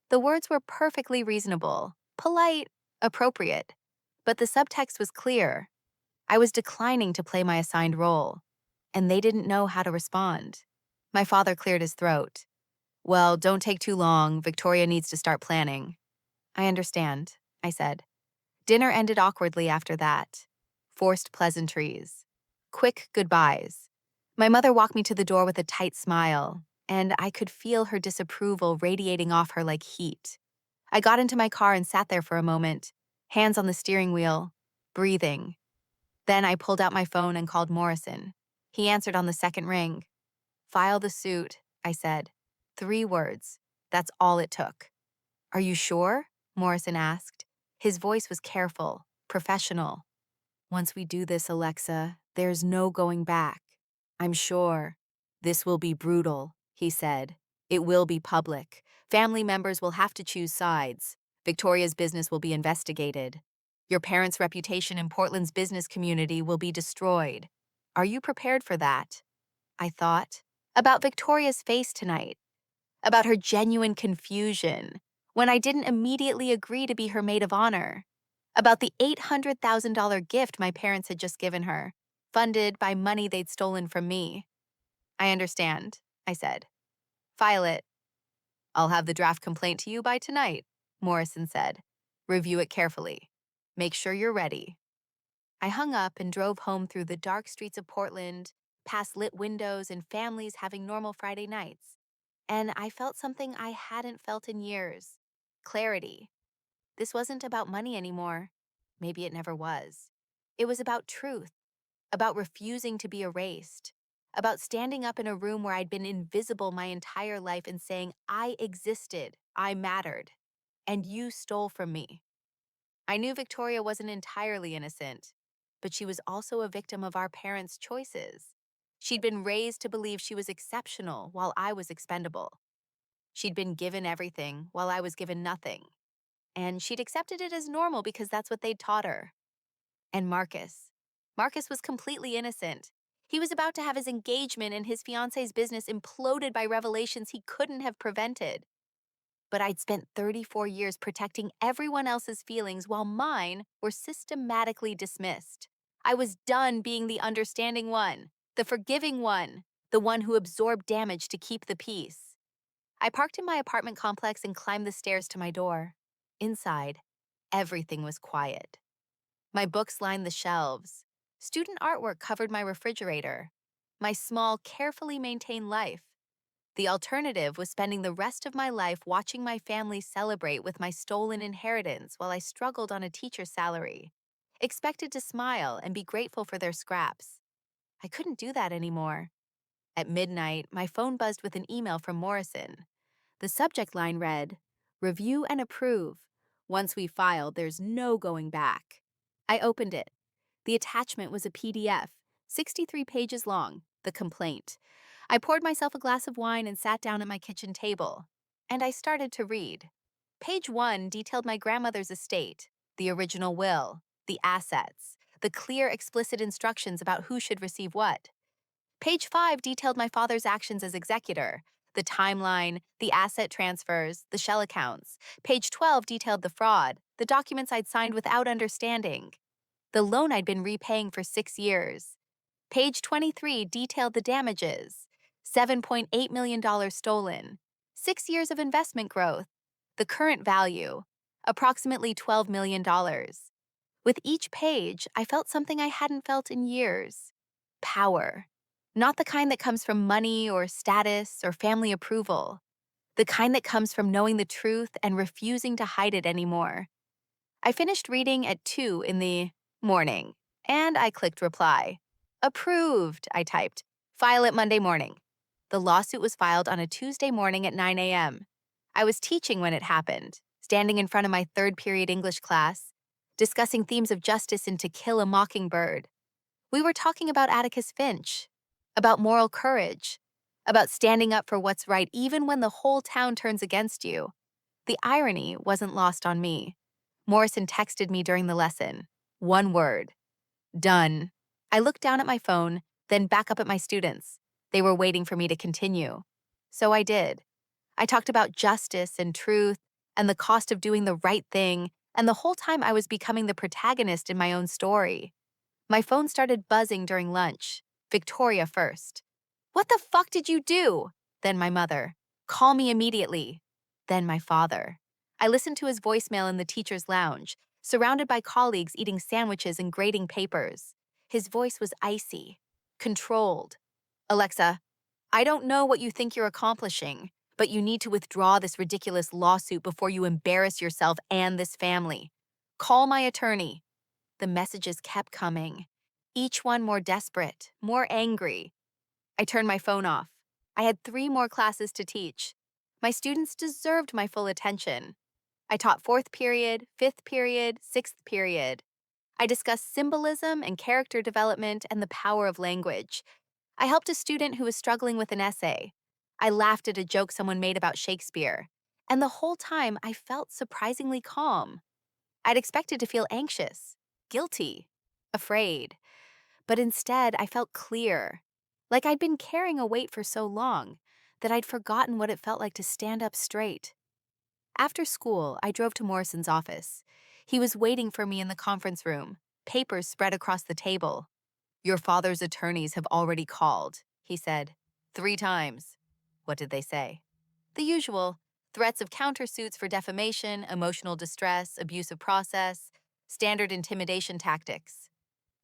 The words were perfectly reasonable, polite, appropriate. But the subtext was clear. I was declining to play my assigned role, and they didn't know how to respond. My father cleared his throat. Well, don't take too long. Victoria needs to start planning. I understand, I said. Dinner ended awkwardly after that. Forced pleasantries. Quick goodbyes. My mother walked me to the door with a tight smile, and I could feel her disapproval radiating off her like heat. I got into my car and sat there for a moment, hands on the steering wheel, breathing. Then I pulled out my phone and called Morrison. He answered on the second ring. File the suit, I said. 3 words. That's all it took. Are you sure? Morrison asked. His voice was careful, professional. Once we do this, Alexa, there's no going back. I'm sure. This will be brutal, he said. It will be public. Family members will have to choose sides. Victoria's business will be investigated. Your parents' reputation in Portland's business community will be destroyed. Are you prepared for that? I thought. About Victoria's face tonight. About her genuine confusion when I didn't immediately agree to be her maid of honor. About the $800,000 gift my parents had just given her, funded by money they'd stolen from me. I understand, I said. File it. I'll have the draft complaint to you by tonight, Morrison said. Review it carefully. Make sure you're ready. I hung up and drove home through the dark streets of Portland, past lit windows and families having normal Friday nights. And I felt something I hadn't felt in years. Clarity. This wasn't about money anymore. Maybe it never was. It was about truth, about refusing to be erased, about standing up in a room where I'd been invisible my entire life and saying, I existed, I mattered, and you stole from me. I knew Victoria wasn't entirely innocent, but she was also a victim of our parents' choices. She'd been raised to believe she was exceptional while I was expendable. She'd been given everything while I was given nothing. And she'd accepted it as normal because that's what they'd taught her. And Marcus. Marcus was completely innocent. He was about to have his engagement and his fiance's business imploded by revelations he couldn't have prevented. But I'd spent 34 years protecting everyone else's feelings while mine were systematically dismissed. I was done being the understanding one, the forgiving one, the one who absorbed damage to keep the peace. I parked in my apartment complex and climbed the stairs to my door. Inside, everything was quiet. My books lined the shelves. Student artwork covered my refrigerator. My small, carefully maintained life. The alternative was spending the rest of my life watching my family celebrate with my stolen inheritance while I struggled on a teacher's salary, expected to smile and be grateful for their scraps. I couldn't do that anymore. At midnight, my phone buzzed with an email from Morrison. The subject line read, "Review and approve. Once we filed, there's no going back." I opened it. The attachment was a PDF, 63 pages long, the complaint. I poured myself a glass of wine and sat down at my kitchen table. And I started to read. Page 1 detailed my grandmother's estate, the original will, the assets, the clear, explicit instructions about who should receive what. Page 5 detailed my father's actions as executor, the timeline, the asset transfers, the shell accounts. Page 12 detailed the fraud, the documents I'd signed without understanding, the loan I'd been repaying for 6 years. Page 23 detailed the damages, $7.8 million stolen, 6 years of investment growth, the current value, approximately $12 million. With each page, I felt something I hadn't felt in years. Power. Not the kind that comes from money or status or family approval. The kind that comes from knowing the truth and refusing to hide it anymore. I finished reading at 2 in the morning, and I clicked reply. Approved, I typed. File it Monday morning. The lawsuit was filed on a Tuesday morning at 9 a.m. I was teaching when it happened, standing in front of my third period English class, discussing themes of justice in To Kill a Mockingbird. We were talking about Atticus Finch, about moral courage, about standing up for what's right even when the whole town turns against you. The irony wasn't lost on me. Morrison texted me during the lesson. One word. Done. I looked down at my phone, then back up at my students. They were waiting for me to continue. So I did. I talked about justice and truth and the cost of doing the right thing, and the whole time I was becoming the protagonist in my own story. My phone started buzzing during lunch. Victoria first. What the fuck did you do? Then my mother. Call me immediately. Then my father. I listened to his voicemail in the teacher's lounge, surrounded by colleagues eating sandwiches and grading papers. His voice was icy, controlled. Alexa, I don't know what you think you're accomplishing, but you need to withdraw this ridiculous lawsuit before you embarrass yourself and this family. Call my attorney. The messages kept coming, each one more desperate, more angry. I turned my phone off. I had 3 more classes to teach. My students deserved my full attention. I taught 4th period, 5th period, 6th period. I discussed symbolism and character development and the power of language. I helped a student who was struggling with an essay. I laughed at a joke someone made about Shakespeare. And the whole time, I felt surprisingly calm. I'd expected to feel anxious, guilty, afraid. But instead, I felt clear, like I'd been carrying a weight for so long that I'd forgotten what it felt like to stand up straight. After school, I drove to Morrison's office. He was waiting for me in the conference room, papers spread across the table. Your father's attorneys have already called, he said. 3 times. What did they say? The usual. Threats of countersuits for defamation, emotional distress, abuse of process, standard intimidation tactics.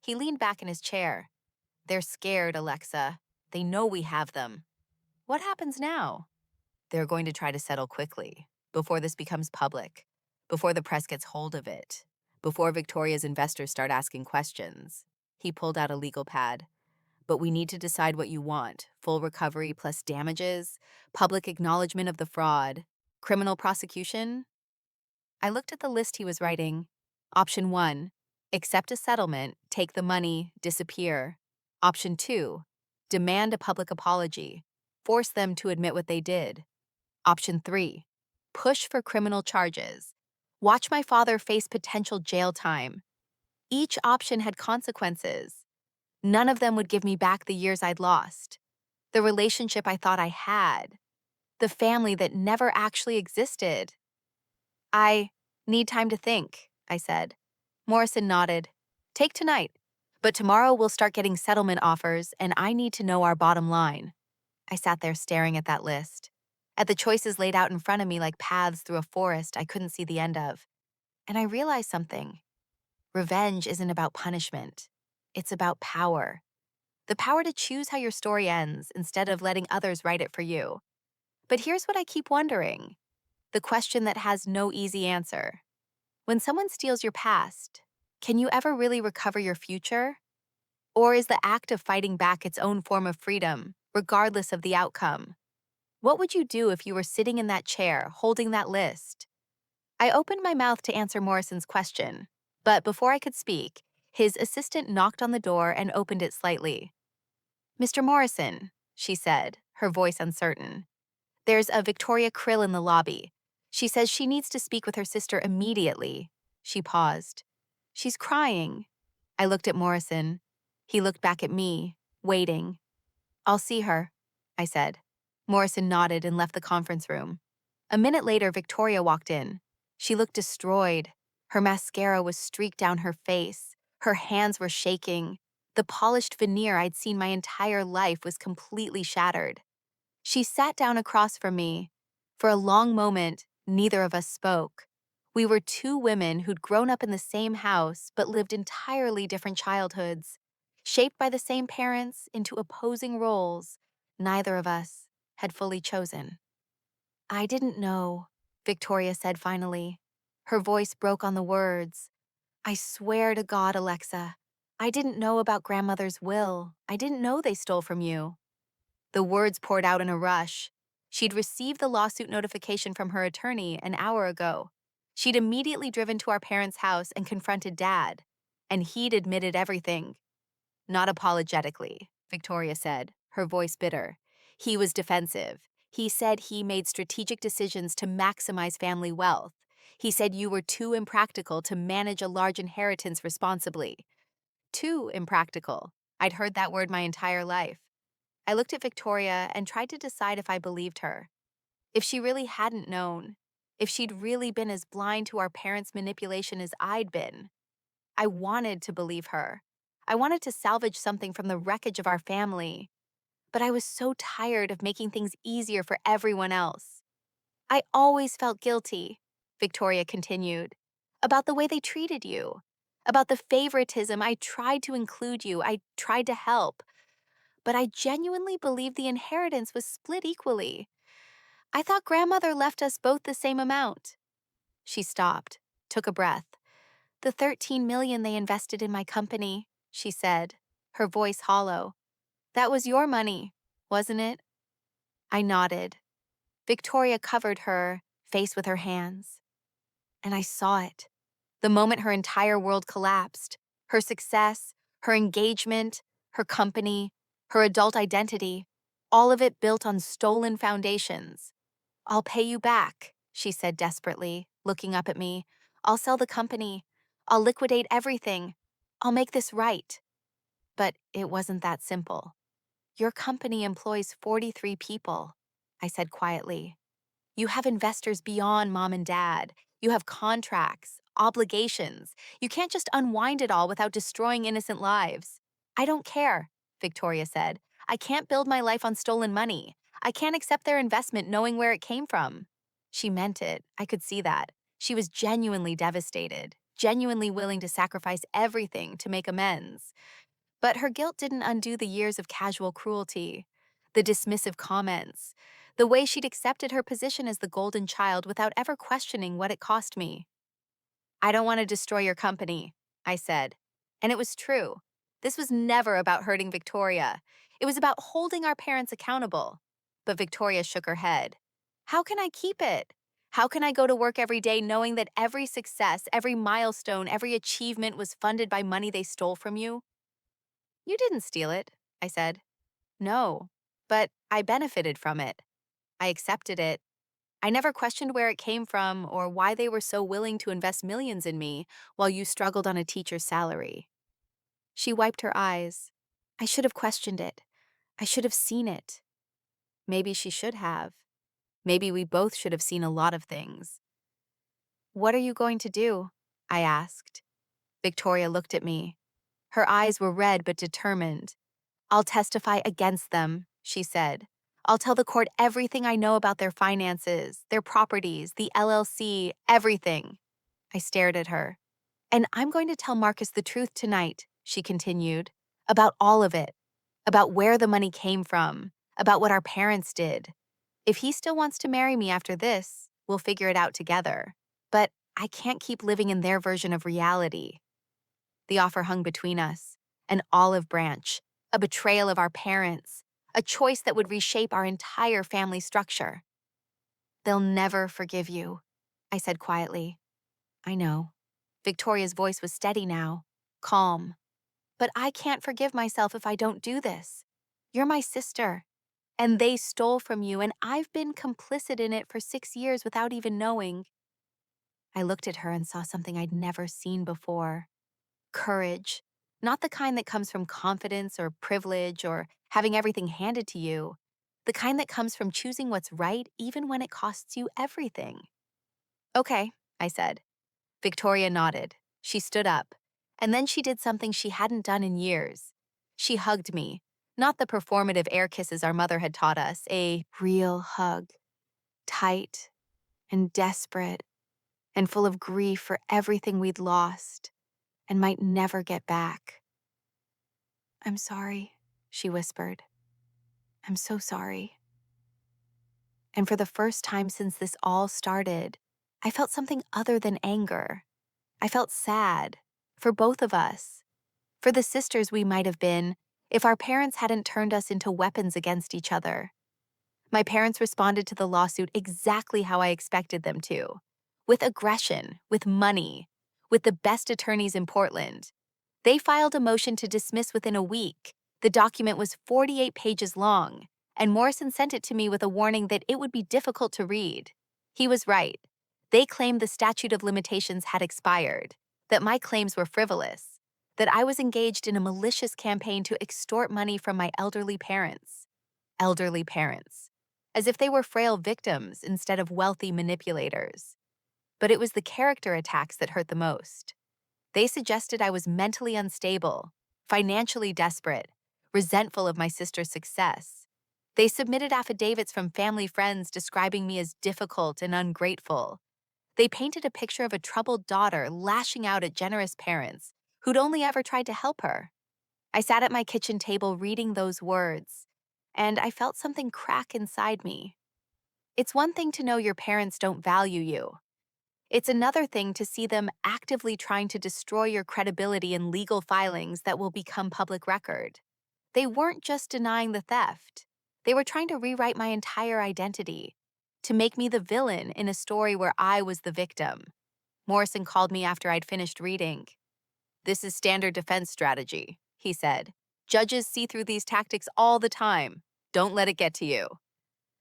He leaned back in his chair. They're scared, Alexa. They know we have them. What happens now? They're going to try to settle quickly, before this becomes public, before the press gets hold of it, before Victoria's investors start asking questions. He pulled out a legal pad. But we need to decide what you want. Full recovery plus damages, public acknowledgement of the fraud, criminal prosecution. I looked at the list he was writing. Option 1, accept a settlement, take the money, disappear. Option 2, demand a public apology, force them to admit what they did. Option 3, push for criminal charges, watch my father face potential jail time. Each option had consequences. None of them would give me back the years I'd lost, the relationship I thought I had, the family that never actually existed. I need time to think, I said. Morrison nodded. Take tonight, but tomorrow we'll start getting settlement offers, and I need to know our bottom line. I sat there staring at that list, at the choices laid out in front of me like paths through a forest I couldn't see the end of. And I realized something. Revenge isn't about punishment. It's about power. The power to choose how your story ends instead of letting others write it for you. But here's what I keep wondering, the question that has no easy answer. When someone steals your past, can you ever really recover your future? Or is the act of fighting back its own form of freedom, regardless of the outcome? What would you do if you were sitting in that chair, holding that list? I opened my mouth to answer Morrison's question, but before I could speak, his assistant knocked on the door and opened it slightly. "Mr. Morrison," she said, her voice uncertain. "There's a Victoria Krill in the lobby. She says she needs to speak with her sister immediately." She paused. "She's crying." I looked at Morrison. He looked back at me, waiting. "I'll see her," I said. Morrison nodded and left the conference room. A minute later, Victoria walked in. She looked destroyed. Her mascara was streaked down her face. Her hands were shaking. The polished veneer I'd seen my entire life was completely shattered. She sat down across from me. For a long moment, neither of us spoke. We were two women who'd grown up in the same house but lived entirely different childhoods. Shaped by the same parents into opposing roles, neither of us had fully chosen. "I didn't know," Victoria said finally. Her voice broke on the words. "I swear to God, Alexa, I didn't know about grandmother's will. I didn't know they stole from you." The words poured out in a rush. She'd received the lawsuit notification from her attorney an hour ago. She'd immediately driven to our parents' house and confronted Dad, and he'd admitted everything. "Not apologetically," Victoria said, her voice bitter. "He was defensive. He said he made strategic decisions to maximize family wealth. He said you were too impractical to manage a large inheritance responsibly." Too impractical. I'd heard that word my entire life. I looked at Victoria and tried to decide if I believed her. If she really hadn't known. If she'd really been as blind to our parents' manipulation as I'd been. I wanted to believe her. I wanted to salvage something from the wreckage of our family. But I was so tired of making things easier for everyone else. "I always felt guilty," Victoria continued, "about the way they treated you, about the favoritism. I tried to include you. I tried to help. But I genuinely believed the inheritance was split equally. I thought grandmother left us both the same amount." She stopped, took a breath. "The 13 million they invested in my company," she said, her voice hollow. "That was your money, wasn't it?" I nodded. Victoria covered her face with her hands. And I saw it. The moment her entire world collapsed. Her success, her engagement, her company, her adult identity, all of it built on stolen foundations. "I'll pay you back," she said desperately, looking up at me. "I'll sell the company. I'll liquidate everything. I'll make this right." But it wasn't that simple. "Your company employs 43 people," I said quietly. "You have investors beyond mom and dad. You have contracts, obligations. You can't just unwind it all without destroying innocent lives." "I don't care," Victoria said. "I can't build my life on stolen money. I can't accept their investment knowing where it came from." She meant it. I could see that. She was genuinely devastated, genuinely willing to sacrifice everything to make amends. But her guilt didn't undo the years of casual cruelty, the dismissive comments, the way she'd accepted her position as the golden child without ever questioning what it cost me. "I don't want to destroy your company," I said. And it was true. This was never about hurting Victoria. It was about holding our parents accountable. But Victoria shook her head. "How can I keep it? How can I go to work every day knowing that every success, every milestone, every achievement was funded by money they stole from you?" "You didn't steal it," I said. "No, but I benefited from it. I accepted it. I never questioned where it came from or why they were so willing to invest millions in me while you struggled on a teacher's salary." She wiped her eyes. "I should have questioned it. I should have seen it." Maybe she should have. Maybe we both should have seen a lot of things. "What are you going to do?" I asked. Victoria looked at me. Her eyes were red but determined. "I'll testify against them," she said. "I'll tell the court everything I know about their finances, their properties, the LLC, everything." I stared at her. "And I'm going to tell Marcus the truth tonight," she continued, "about all of it, about where the money came from, about what our parents did." If he still wants to marry me after this, we'll figure it out together. But I can't keep living in their version of reality. The offer hung between us, an olive branch, a betrayal of our parents, a choice that would reshape our entire family structure. They'll never forgive you, I said quietly. I know. Victoria's voice was steady now, calm. But I can't forgive myself if I don't do this. You're my sister, and they stole from you, and I've been complicit in it for 6 years without even knowing. I looked at her and saw something I'd never seen before. Courage. Not the kind that comes from confidence or privilege or having everything handed to you. The kind that comes from choosing what's right even when it costs you everything. Okay, I said. Victoria nodded. She stood up. And then she did something she hadn't done in years. She hugged me. Not the performative air kisses our mother had taught us, a real hug. Tight and desperate and full of grief for everything we'd lost and might never get back. I'm sorry, she whispered. I'm so sorry. And for the first time since this all started, I felt something other than anger. I felt sad for both of us, for the sisters we might have been if our parents hadn't turned us into weapons against each other. My parents responded to the lawsuit exactly how I expected them to, with aggression, with money, with the best attorneys in Portland. They filed a motion to dismiss within a week. The document was 48 pages long, and Morrison sent it to me with a warning that it would be difficult to read. He was right. They claimed the statute of limitations had expired, that my claims were frivolous, that I was engaged in a malicious campaign to extort money from my elderly parents. Elderly parents. As if they were frail victims instead of wealthy manipulators. But it was the character attacks that hurt the most. They suggested I was mentally unstable, financially desperate, resentful of my sister's success. They submitted affidavits from family friends describing me as difficult and ungrateful. They painted a picture of a troubled daughter lashing out at generous parents who'd only ever tried to help her. I sat at my kitchen table reading those words, and I felt something crack inside me. It's one thing to know your parents don't value you. It's another thing to see them actively trying to destroy your credibility in legal filings that will become public record. They weren't just denying the theft. They were trying to rewrite my entire identity, to make me the villain in a story where I was the victim. Morrison called me after I'd finished reading. This is standard defense strategy, he said. Judges see through these tactics all the time. Don't let it get to you.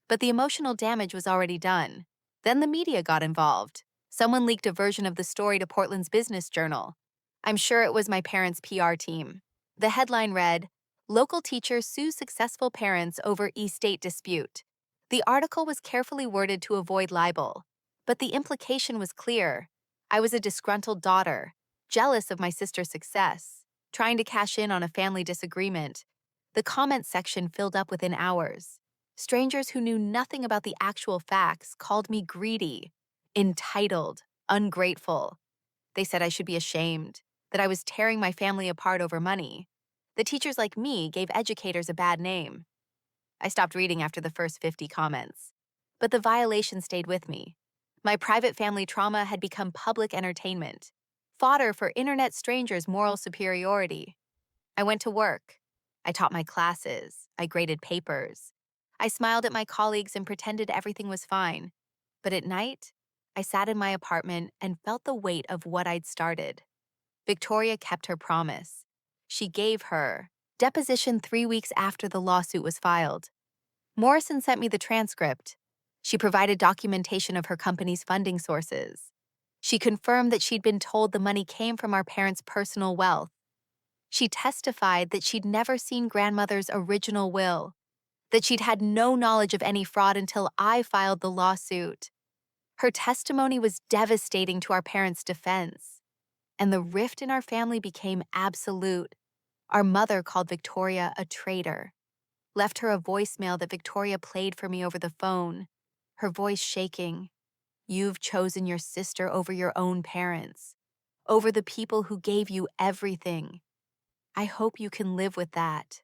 But the emotional damage was already done. Then the media got involved. Someone leaked a version of the story to Portland's Business Journal. I'm sure it was my parents' PR team. The headline read, "Local Teacher Sues Successful Parents Over E-State Dispute." The article was carefully worded to avoid libel, but the implication was clear. I was a disgruntled daughter, jealous of my sister's success, trying to cash in on a family disagreement. The comment section filled up within hours. Strangers who knew nothing about the actual facts called me greedy, entitled, ungrateful. They said I should be ashamed, that I was tearing my family apart over money. The teachers like me gave educators a bad name. I stopped reading after the first 50 comments. But the violation stayed with me. My private family trauma had become public entertainment, fodder for internet strangers' moral superiority. I went to work. I taught my classes. I graded papers. I smiled at my colleagues and pretended everything was fine. But at night, I sat in my apartment and felt the weight of what I'd started. Victoria kept her promise. She gave her deposition 3 weeks after the lawsuit was filed. Morrison sent me the transcript. She provided documentation of her company's funding sources. She confirmed that she'd been told the money came from our parents' personal wealth. She testified that she'd never seen grandmother's original will, that she'd had no knowledge of any fraud until I filed the lawsuit. Her testimony was devastating to our parents' defense, and the rift in our family became absolute. Our mother called Victoria a traitor, left her a voicemail that Victoria played for me over the phone, her voice shaking. You've chosen your sister over your own parents, over the people who gave you everything. I hope you can live with that.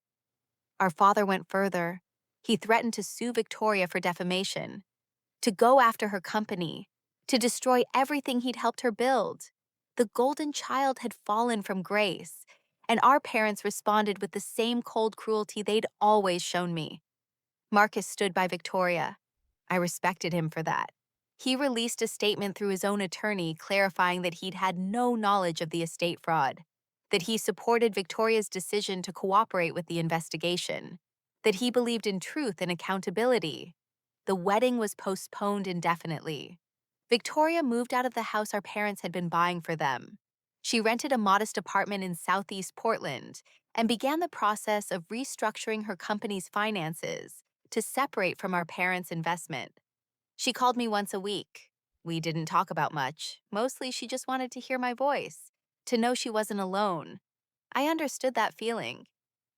Our father went further. He threatened to sue Victoria for defamation, to go after her company, to destroy everything he'd helped her build. The golden child had fallen from grace, and our parents responded with the same cold cruelty they'd always shown me. Marcus stood by Victoria. I respected him for that. He released a statement through his own attorney clarifying that he'd had no knowledge of the estate fraud, that he supported Victoria's decision to cooperate with the investigation, that he believed in truth and accountability. The wedding was postponed indefinitely. Victoria moved out of the house our parents had been buying for them. She rented a modest apartment in Southeast Portland and began the process of restructuring her company's finances to separate from our parents' investment. She called me once a week. We didn't talk about much. Mostly, she just wanted to hear my voice, to know she wasn't alone. I understood that feeling.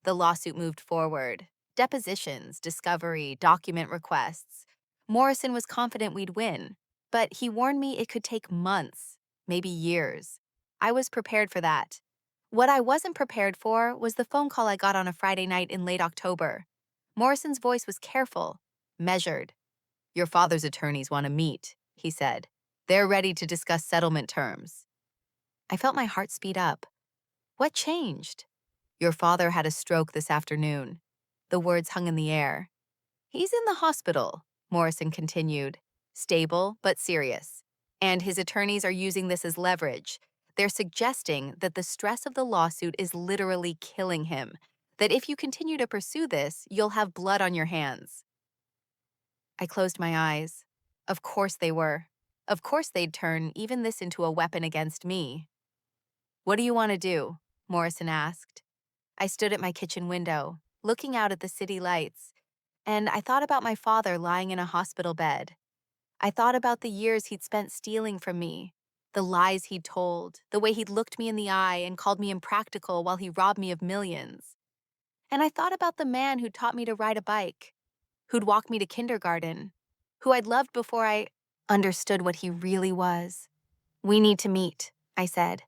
The lawsuit moved forward. Depositions, discovery, document requests. Morrison was confident we'd win, but he warned me it could take months, maybe years. I was prepared for that. What I wasn't prepared for was the phone call I got on a Friday night in late October. Morrison's voice was careful, measured. "Your father's attorneys want to meet," he said. "They're ready to discuss settlement terms." I felt my heart speed up. What changed? "Your father had a stroke this afternoon." The words hung in the air. "He's in the hospital," Morrison continued. "Stable, but serious. And his attorneys are using this as leverage. They're suggesting that the stress of the lawsuit is literally killing him, that if you continue to pursue this, you'll have blood on your hands." I closed my eyes. Of course they were. Of course they'd turn even this into a weapon against me. "What do you want to do?" Morrison asked. I stood at my kitchen window, looking out at the city lights, and I thought about my father lying in a hospital bed. I thought about the years he'd spent stealing from me, the lies he'd told, the way he'd looked me in the eye and called me impractical while he robbed me of millions. And I thought about the man who taught me to ride a bike, who'd walk me to kindergarten, who I'd loved before I understood what he really was. "We need to meet," I said.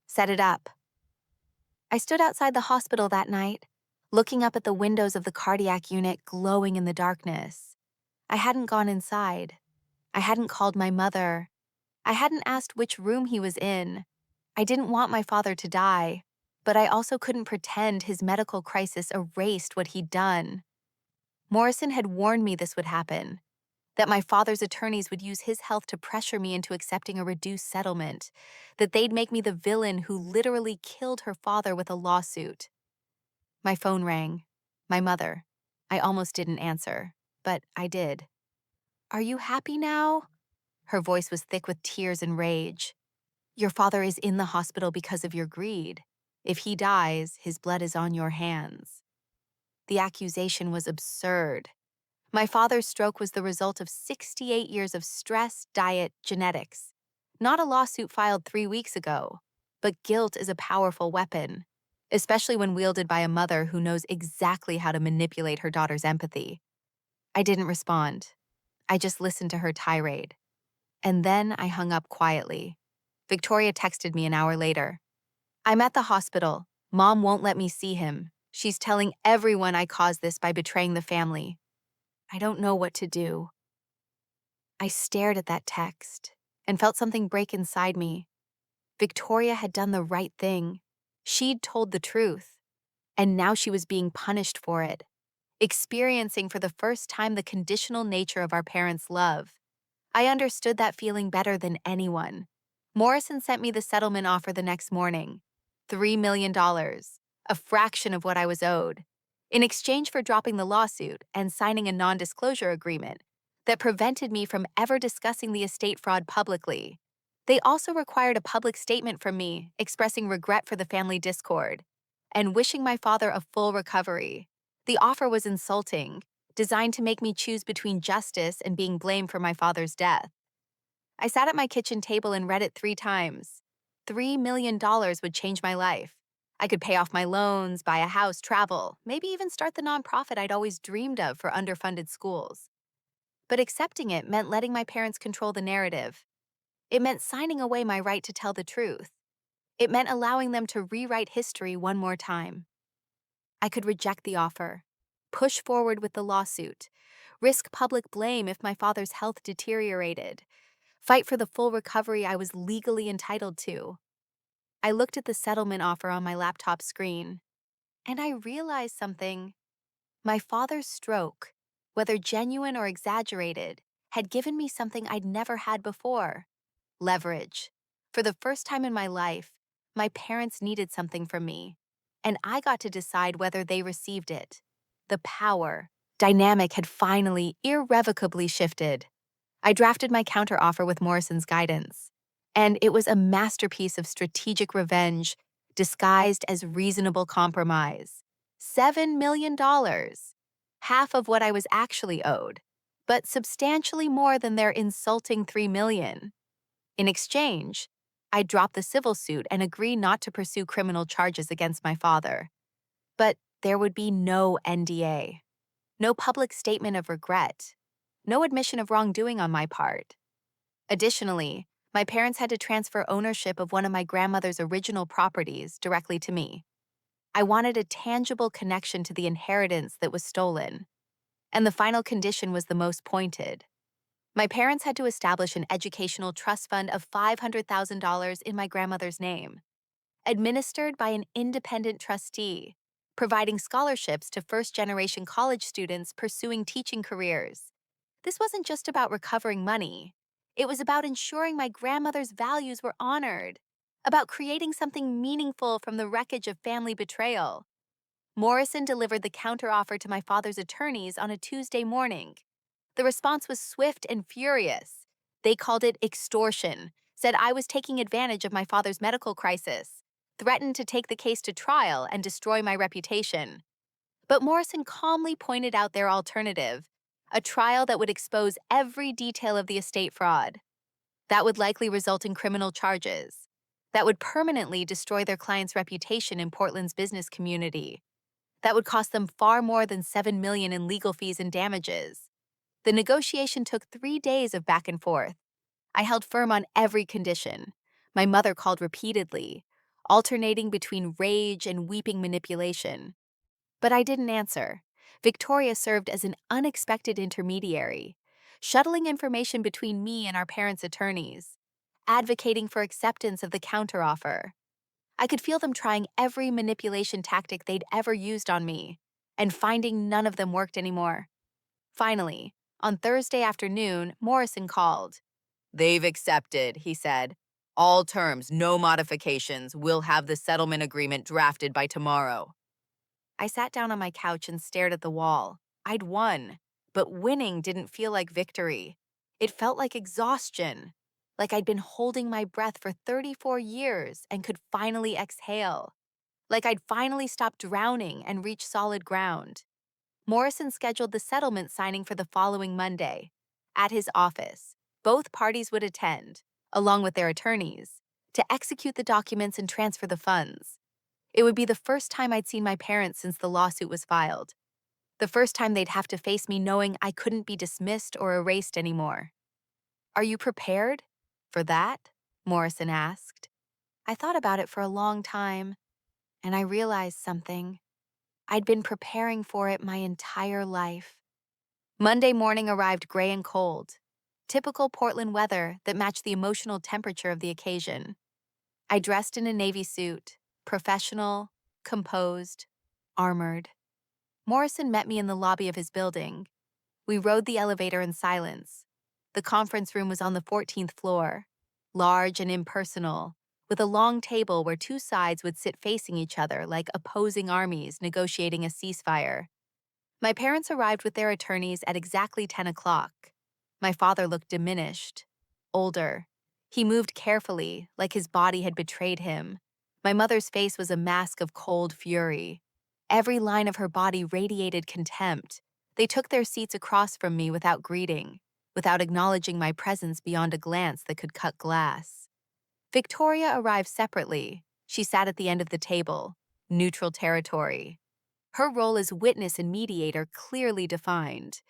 "Set it up." I stood outside the hospital that night, looking up at the windows of the cardiac unit glowing in the darkness. I hadn't gone inside. I hadn't called my mother. I hadn't asked which room he was in. I didn't want my father to die, but I also couldn't pretend his medical crisis erased what he'd done. Morrison had warned me this would happen, that my father's attorneys would use his health to pressure me into accepting a reduced settlement, that they'd make me the villain who literally killed her father with a lawsuit. My phone rang. My mother. I almost didn't answer, but I did. "Are you happy now?" Her voice was thick with tears and rage. "Your father is in the hospital because of your greed. If he dies, his blood is on your hands." The accusation was absurd. My father's stroke was the result of 68 years of stress, diet, genetics. Not a lawsuit filed 3 weeks ago. But guilt is a powerful weapon, especially when wielded by a mother who knows exactly how to manipulate her daughter's empathy. I didn't respond. I just listened to her tirade. And then I hung up quietly. Victoria texted me an hour later. "I'm at the hospital. Mom won't let me see him. She's telling everyone I caused this by betraying the family. I don't know what to do." I stared at that text and felt something break inside me. Victoria had done the right thing. She'd told the truth, and now she was being punished for it, experiencing for the first time the conditional nature of our parents' love. I understood that feeling better than anyone. Morrison sent me the settlement offer the next morning. $3 million, a fraction of what I was owed, in exchange for dropping the lawsuit and signing a non-disclosure agreement that prevented me from ever discussing the estate fraud publicly. They also required a public statement from me expressing regret for the family discord and wishing my father a full recovery. The offer was insulting, designed to make me choose between justice and being blamed for my father's death. I sat at my kitchen table and read it 3 times. $3 million would change my life. I could pay off my loans, buy a house, travel, maybe even start the nonprofit I'd always dreamed of for underfunded schools. But accepting it meant letting my parents control the narrative. It meant signing away my right to tell the truth. It meant allowing them to rewrite history one more time. I could reject the offer, push forward with the lawsuit, risk public blame if my father's health deteriorated, fight for the full recovery I was legally entitled to. I looked at the settlement offer on my laptop screen, and I realized something. My father's stroke, whether genuine or exaggerated, had given me something I'd never had before: leverage. For the first time in my life, my parents needed something from me, and I got to decide whether they received it. The power dynamic had finally, irrevocably shifted. I drafted my counteroffer with Morrison's guidance, and it was a masterpiece of strategic revenge disguised as reasonable compromise. $7 million, half of what I was actually owed, but substantially more than their insulting $3 million. In exchange, I dropped the civil suit and agreed not to pursue criminal charges against my father. But there would be no NDA, no public statement of regret, no admission of wrongdoing on my part. Additionally, my parents had to transfer ownership of one of my grandmother's original properties directly to me. I wanted a tangible connection to the inheritance that was stolen, and the final condition was the most pointed. My parents had to establish an educational trust fund of $500,000 in my grandmother's name, administered by an independent trustee, providing scholarships to first-generation college students pursuing teaching careers. This wasn't just about recovering money. It was about ensuring my grandmother's values were honored, about creating something meaningful from the wreckage of family betrayal. Morrison delivered the counteroffer to my father's attorneys on a Tuesday morning. The response was swift and furious. They called it extortion, said I was taking advantage of my father's medical crisis, threatened to take the case to trial and destroy my reputation. But Morrison calmly pointed out their alternative: a trial that would expose every detail of the estate fraud. That would likely result in criminal charges. That would permanently destroy their client's reputation in Portland's business community. That would cost them far more than $7 million in legal fees and damages. The negotiation took 3 days of back and forth. I held firm on every condition. My mother called repeatedly, alternating between rage and weeping manipulation. But I didn't answer. Victoria served as an unexpected intermediary, shuttling information between me and our parents' attorneys, advocating for acceptance of the counteroffer. I could feel them trying every manipulation tactic they'd ever used on me, and finding none of them worked anymore. Finally, on Thursday afternoon, Morrison called. "They've accepted," he said. "All terms, no modifications. We'll have the settlement agreement drafted by tomorrow." I sat down on my couch and stared at the wall. I'd won, but winning didn't feel like victory. It felt like exhaustion, like I'd been holding my breath for 34 years and could finally exhale, like I'd finally stopped drowning and reached solid ground. Morrison scheduled the settlement signing for the following Monday. At his office, both parties would attend, along with their attorneys, to execute the documents and transfer the funds. It would be the first time I'd seen my parents since the lawsuit was filed. The first time they'd have to face me knowing I couldn't be dismissed or erased anymore. "Are you prepared for that?" Morrison asked. I thought about it for a long time, and I realized something. I'd been preparing for it my entire life. Monday morning arrived gray and cold, typical Portland weather that matched the emotional temperature of the occasion. I dressed in a navy suit, professional, composed, armored. Morrison met me in the lobby of his building. We rode the elevator in silence. The conference room was on the 14th floor, large and impersonal, with a long table where two sides would sit facing each other like opposing armies negotiating a ceasefire. My parents arrived with their attorneys at exactly 10 o'clock. My father looked diminished, older. He moved carefully, like his body had betrayed him. My mother's face was a mask of cold fury. Every line of her body radiated contempt. They took their seats across from me without greeting, without acknowledging my presence beyond a glance that could cut glass. Victoria arrived separately. She sat at the end of the table, neutral territory. Her role as witness and mediator clearly defined.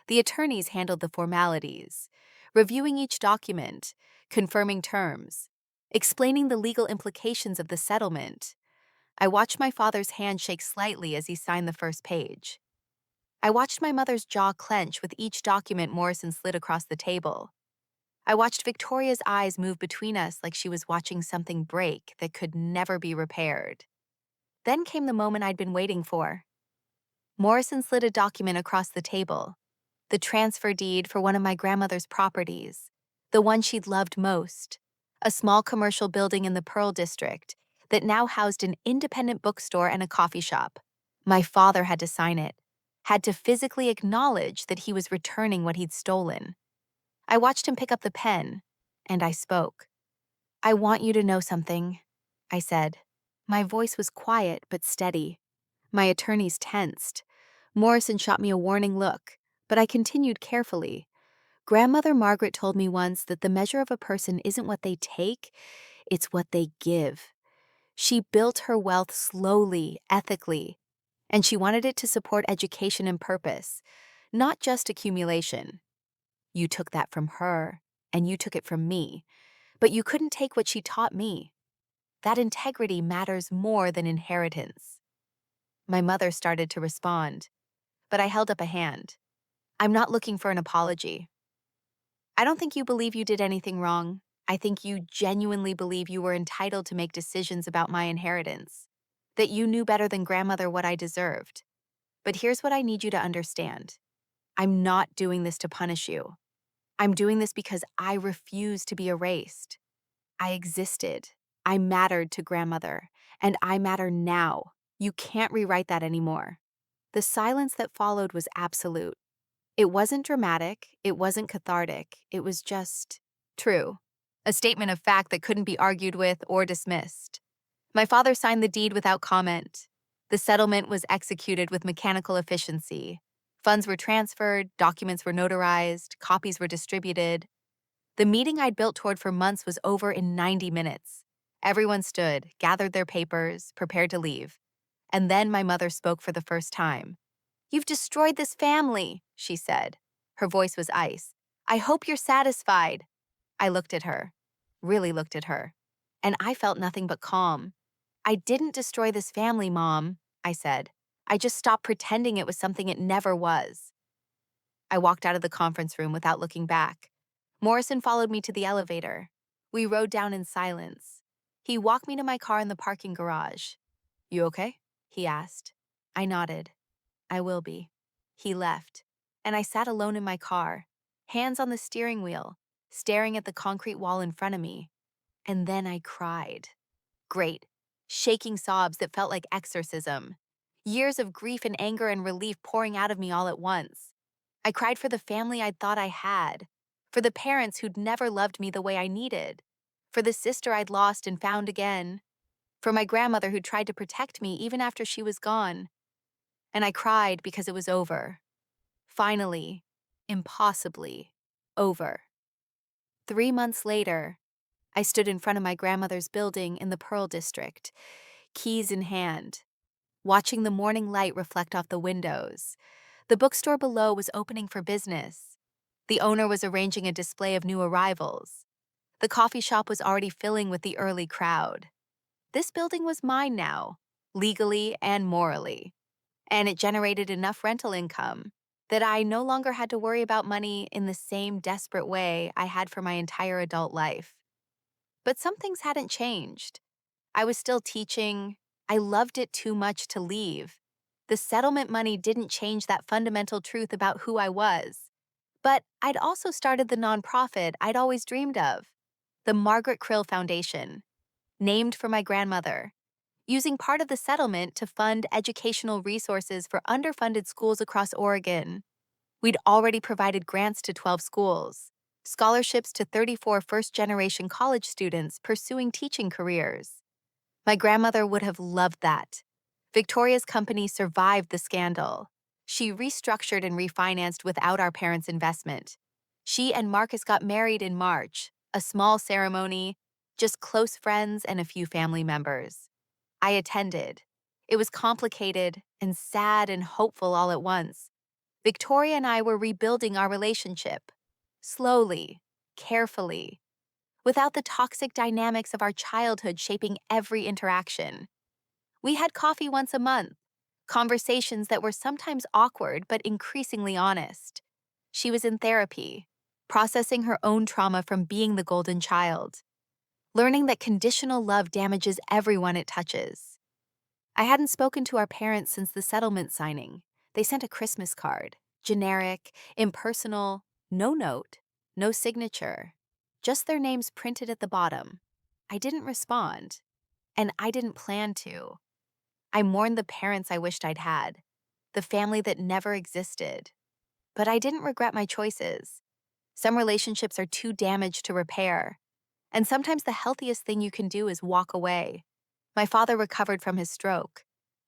The attorneys handled the formalities, reviewing each document, confirming terms, explaining the legal implications of the settlement. I watched my father's hand shake slightly as he signed the first page. I watched my mother's jaw clench with each document Morrison slid across the table. I watched Victoria's eyes move between us like she was watching something break that could never be repaired. Then came the moment I'd been waiting for. Morrison slid a document across the table, the transfer deed for one of my grandmother's properties, the one she'd loved most, a small commercial building in the Pearl District that now housed an independent bookstore and a coffee shop. My father had to sign it, had to physically acknowledge that he was returning what he'd stolen. I watched him pick up the pen, and I spoke. "I want you to know something," I said. My voice was quiet but steady. My attorneys tensed. Morrison shot me a warning look, but I continued carefully. Grandmother Margaret told me once that the measure of a person isn't what they take, it's what they give. She built her wealth slowly, ethically, and she wanted it to support education and purpose, not just accumulation. You took that from her, and you took it from me, but you couldn't take what she taught me. That integrity matters more than inheritance. My mother started to respond, but I held up a hand. "I'm not looking for an apology. I don't think you believe you did anything wrong. I think you genuinely believe you were entitled to make decisions about my inheritance, that you knew better than grandmother what I deserved. But here's what I need you to understand. I'm not doing this to punish you. I'm doing this because I refuse to be erased. I existed. I mattered to grandmother, and I matter now. You can't rewrite that anymore." The silence that followed was absolute. It wasn't dramatic, it wasn't cathartic, it was just true. A statement of fact that couldn't be argued with or dismissed. My father signed the deed without comment. The settlement was executed with mechanical efficiency. Funds were transferred, documents were notarized, copies were distributed. The meeting I'd built toward for months was over in 90 minutes. Everyone stood, gathered their papers, prepared to leave. And then my mother spoke for the first time. "You've destroyed this family," she said. Her voice was ice. "I hope you're satisfied." I looked at her, really looked at her, and I felt nothing but calm. "I didn't destroy this family, Mom," I said. "I just stopped pretending it was something it never was." I walked out of the conference room without looking back. Morrison followed me to the elevator. We rode down in silence. He walked me to my car in the parking garage. "You okay?" he asked. I nodded. "I will be." He left, and I sat alone in my car, hands on the steering wheel, staring at the concrete wall in front of me. And then I cried. Great, shaking sobs that felt like exorcism. Years of grief and anger and relief pouring out of me all at once. I cried for the family I'd thought I had, for the parents who'd never loved me the way I needed, for the sister I'd lost and found again, for my grandmother who tried to protect me even after she was gone. And I cried because it was over. Finally, impossibly, over. 3 months later, I stood in front of my grandmother's building in the Pearl District, keys in hand, watching the morning light reflect off the windows. The bookstore below was opening for business. The owner was arranging a display of new arrivals. The coffee shop was already filling with the early crowd. This building was mine now, legally and morally, and it generated enough rental income that I no longer had to worry about money in the same desperate way I had for my entire adult life. But some things hadn't changed. I was still teaching. I loved it too much to leave. The settlement money didn't change that fundamental truth about who I was. But I'd also started the nonprofit I'd always dreamed of, the Margaret Krill Foundation, named for my grandmother, using part of the settlement to fund educational resources for underfunded schools across Oregon. We'd already provided grants to 12 schools, scholarships to 34 first-generation college students pursuing teaching careers. My grandmother would have loved that. Victoria's company survived the scandal. She restructured and refinanced without our parents' investment. She and Marcus got married in March, a small ceremony, just close friends and a few family members. I attended. It was complicated and sad and hopeful all at once. Victoria and I were rebuilding our relationship. Slowly, carefully, without the toxic dynamics of our childhood shaping every interaction. We had coffee once a month, Conversations that were sometimes awkward but increasingly honest. She was in therapy, processing her own trauma from being the golden child, learning that conditional love damages everyone it touches. I hadn't spoken to our parents since the settlement signing. They sent a Christmas card, generic, impersonal, no note, no signature, just their names printed at the bottom. I didn't respond, and I didn't plan to. I mourned the parents I wished I'd had, the family that never existed. But I didn't regret my choices. Some relationships are too damaged to repair, and sometimes the healthiest thing you can do is walk away. My father recovered from his stroke.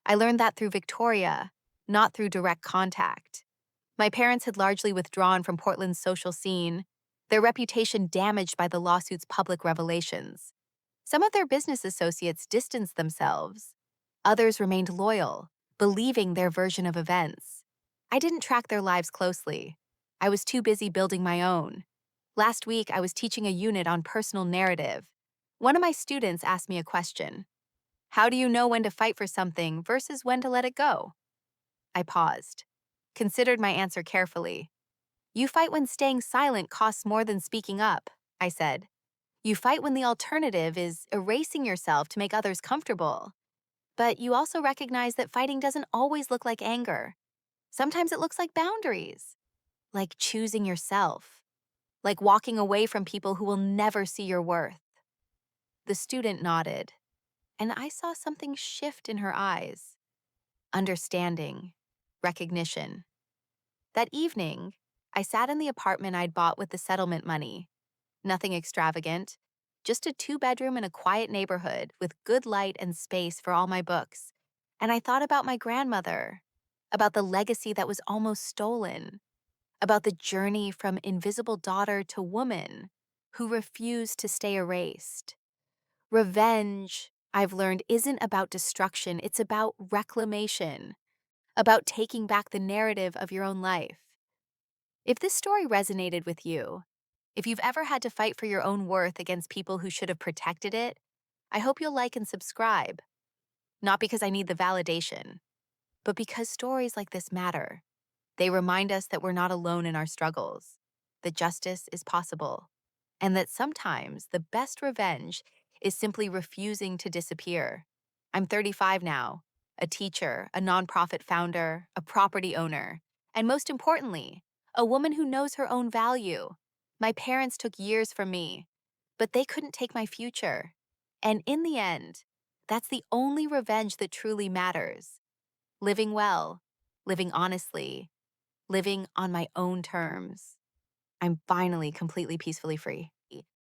I learned that through Victoria, not through direct contact. My parents had largely withdrawn from Portland's social scene, their reputation damaged by the lawsuit's public revelations. Some of their business associates distanced themselves. Others remained loyal, believing their version of events. I didn't track their lives closely. I was too busy building my own. Last week, I was teaching a unit on personal narrative. One of my students asked me a question. How do you know when to fight for something versus when to let it go? I paused, considered my answer carefully. You fight when staying silent costs more than speaking up, I said. You fight when the alternative is erasing yourself to make others comfortable. But you also recognize that fighting doesn't always look like anger. Sometimes it looks like boundaries, like choosing yourself, like walking away from people who will never see your worth. The student nodded, and I saw something shift in her eyes. Understanding, recognition. That evening, I sat in the apartment I'd bought with the settlement money. Nothing extravagant, just a two-bedroom in a quiet neighborhood with good light and space for all my books. And I thought about my grandmother, about the legacy that was almost stolen, about the journey from invisible daughter to woman who refused to stay erased. Revenge, I've learned, isn't about destruction, it's about reclamation, about taking back the narrative of your own life. If this story resonated with you, if you've ever had to fight for your own worth against people who should have protected it, I hope you'll like and subscribe. Not because I need the validation, but because stories like this matter. They remind us that we're not alone in our struggles, that justice is possible, and that sometimes the best revenge is simply refusing to disappear. I'm 35 now, a teacher, a nonprofit founder, a property owner, and most importantly, a woman who knows her own value. My parents took years from me, but they couldn't take my future. And in the end, that's the only revenge that truly matters. Living well, living honestly, living on my own terms. I'm finally completely peacefully free.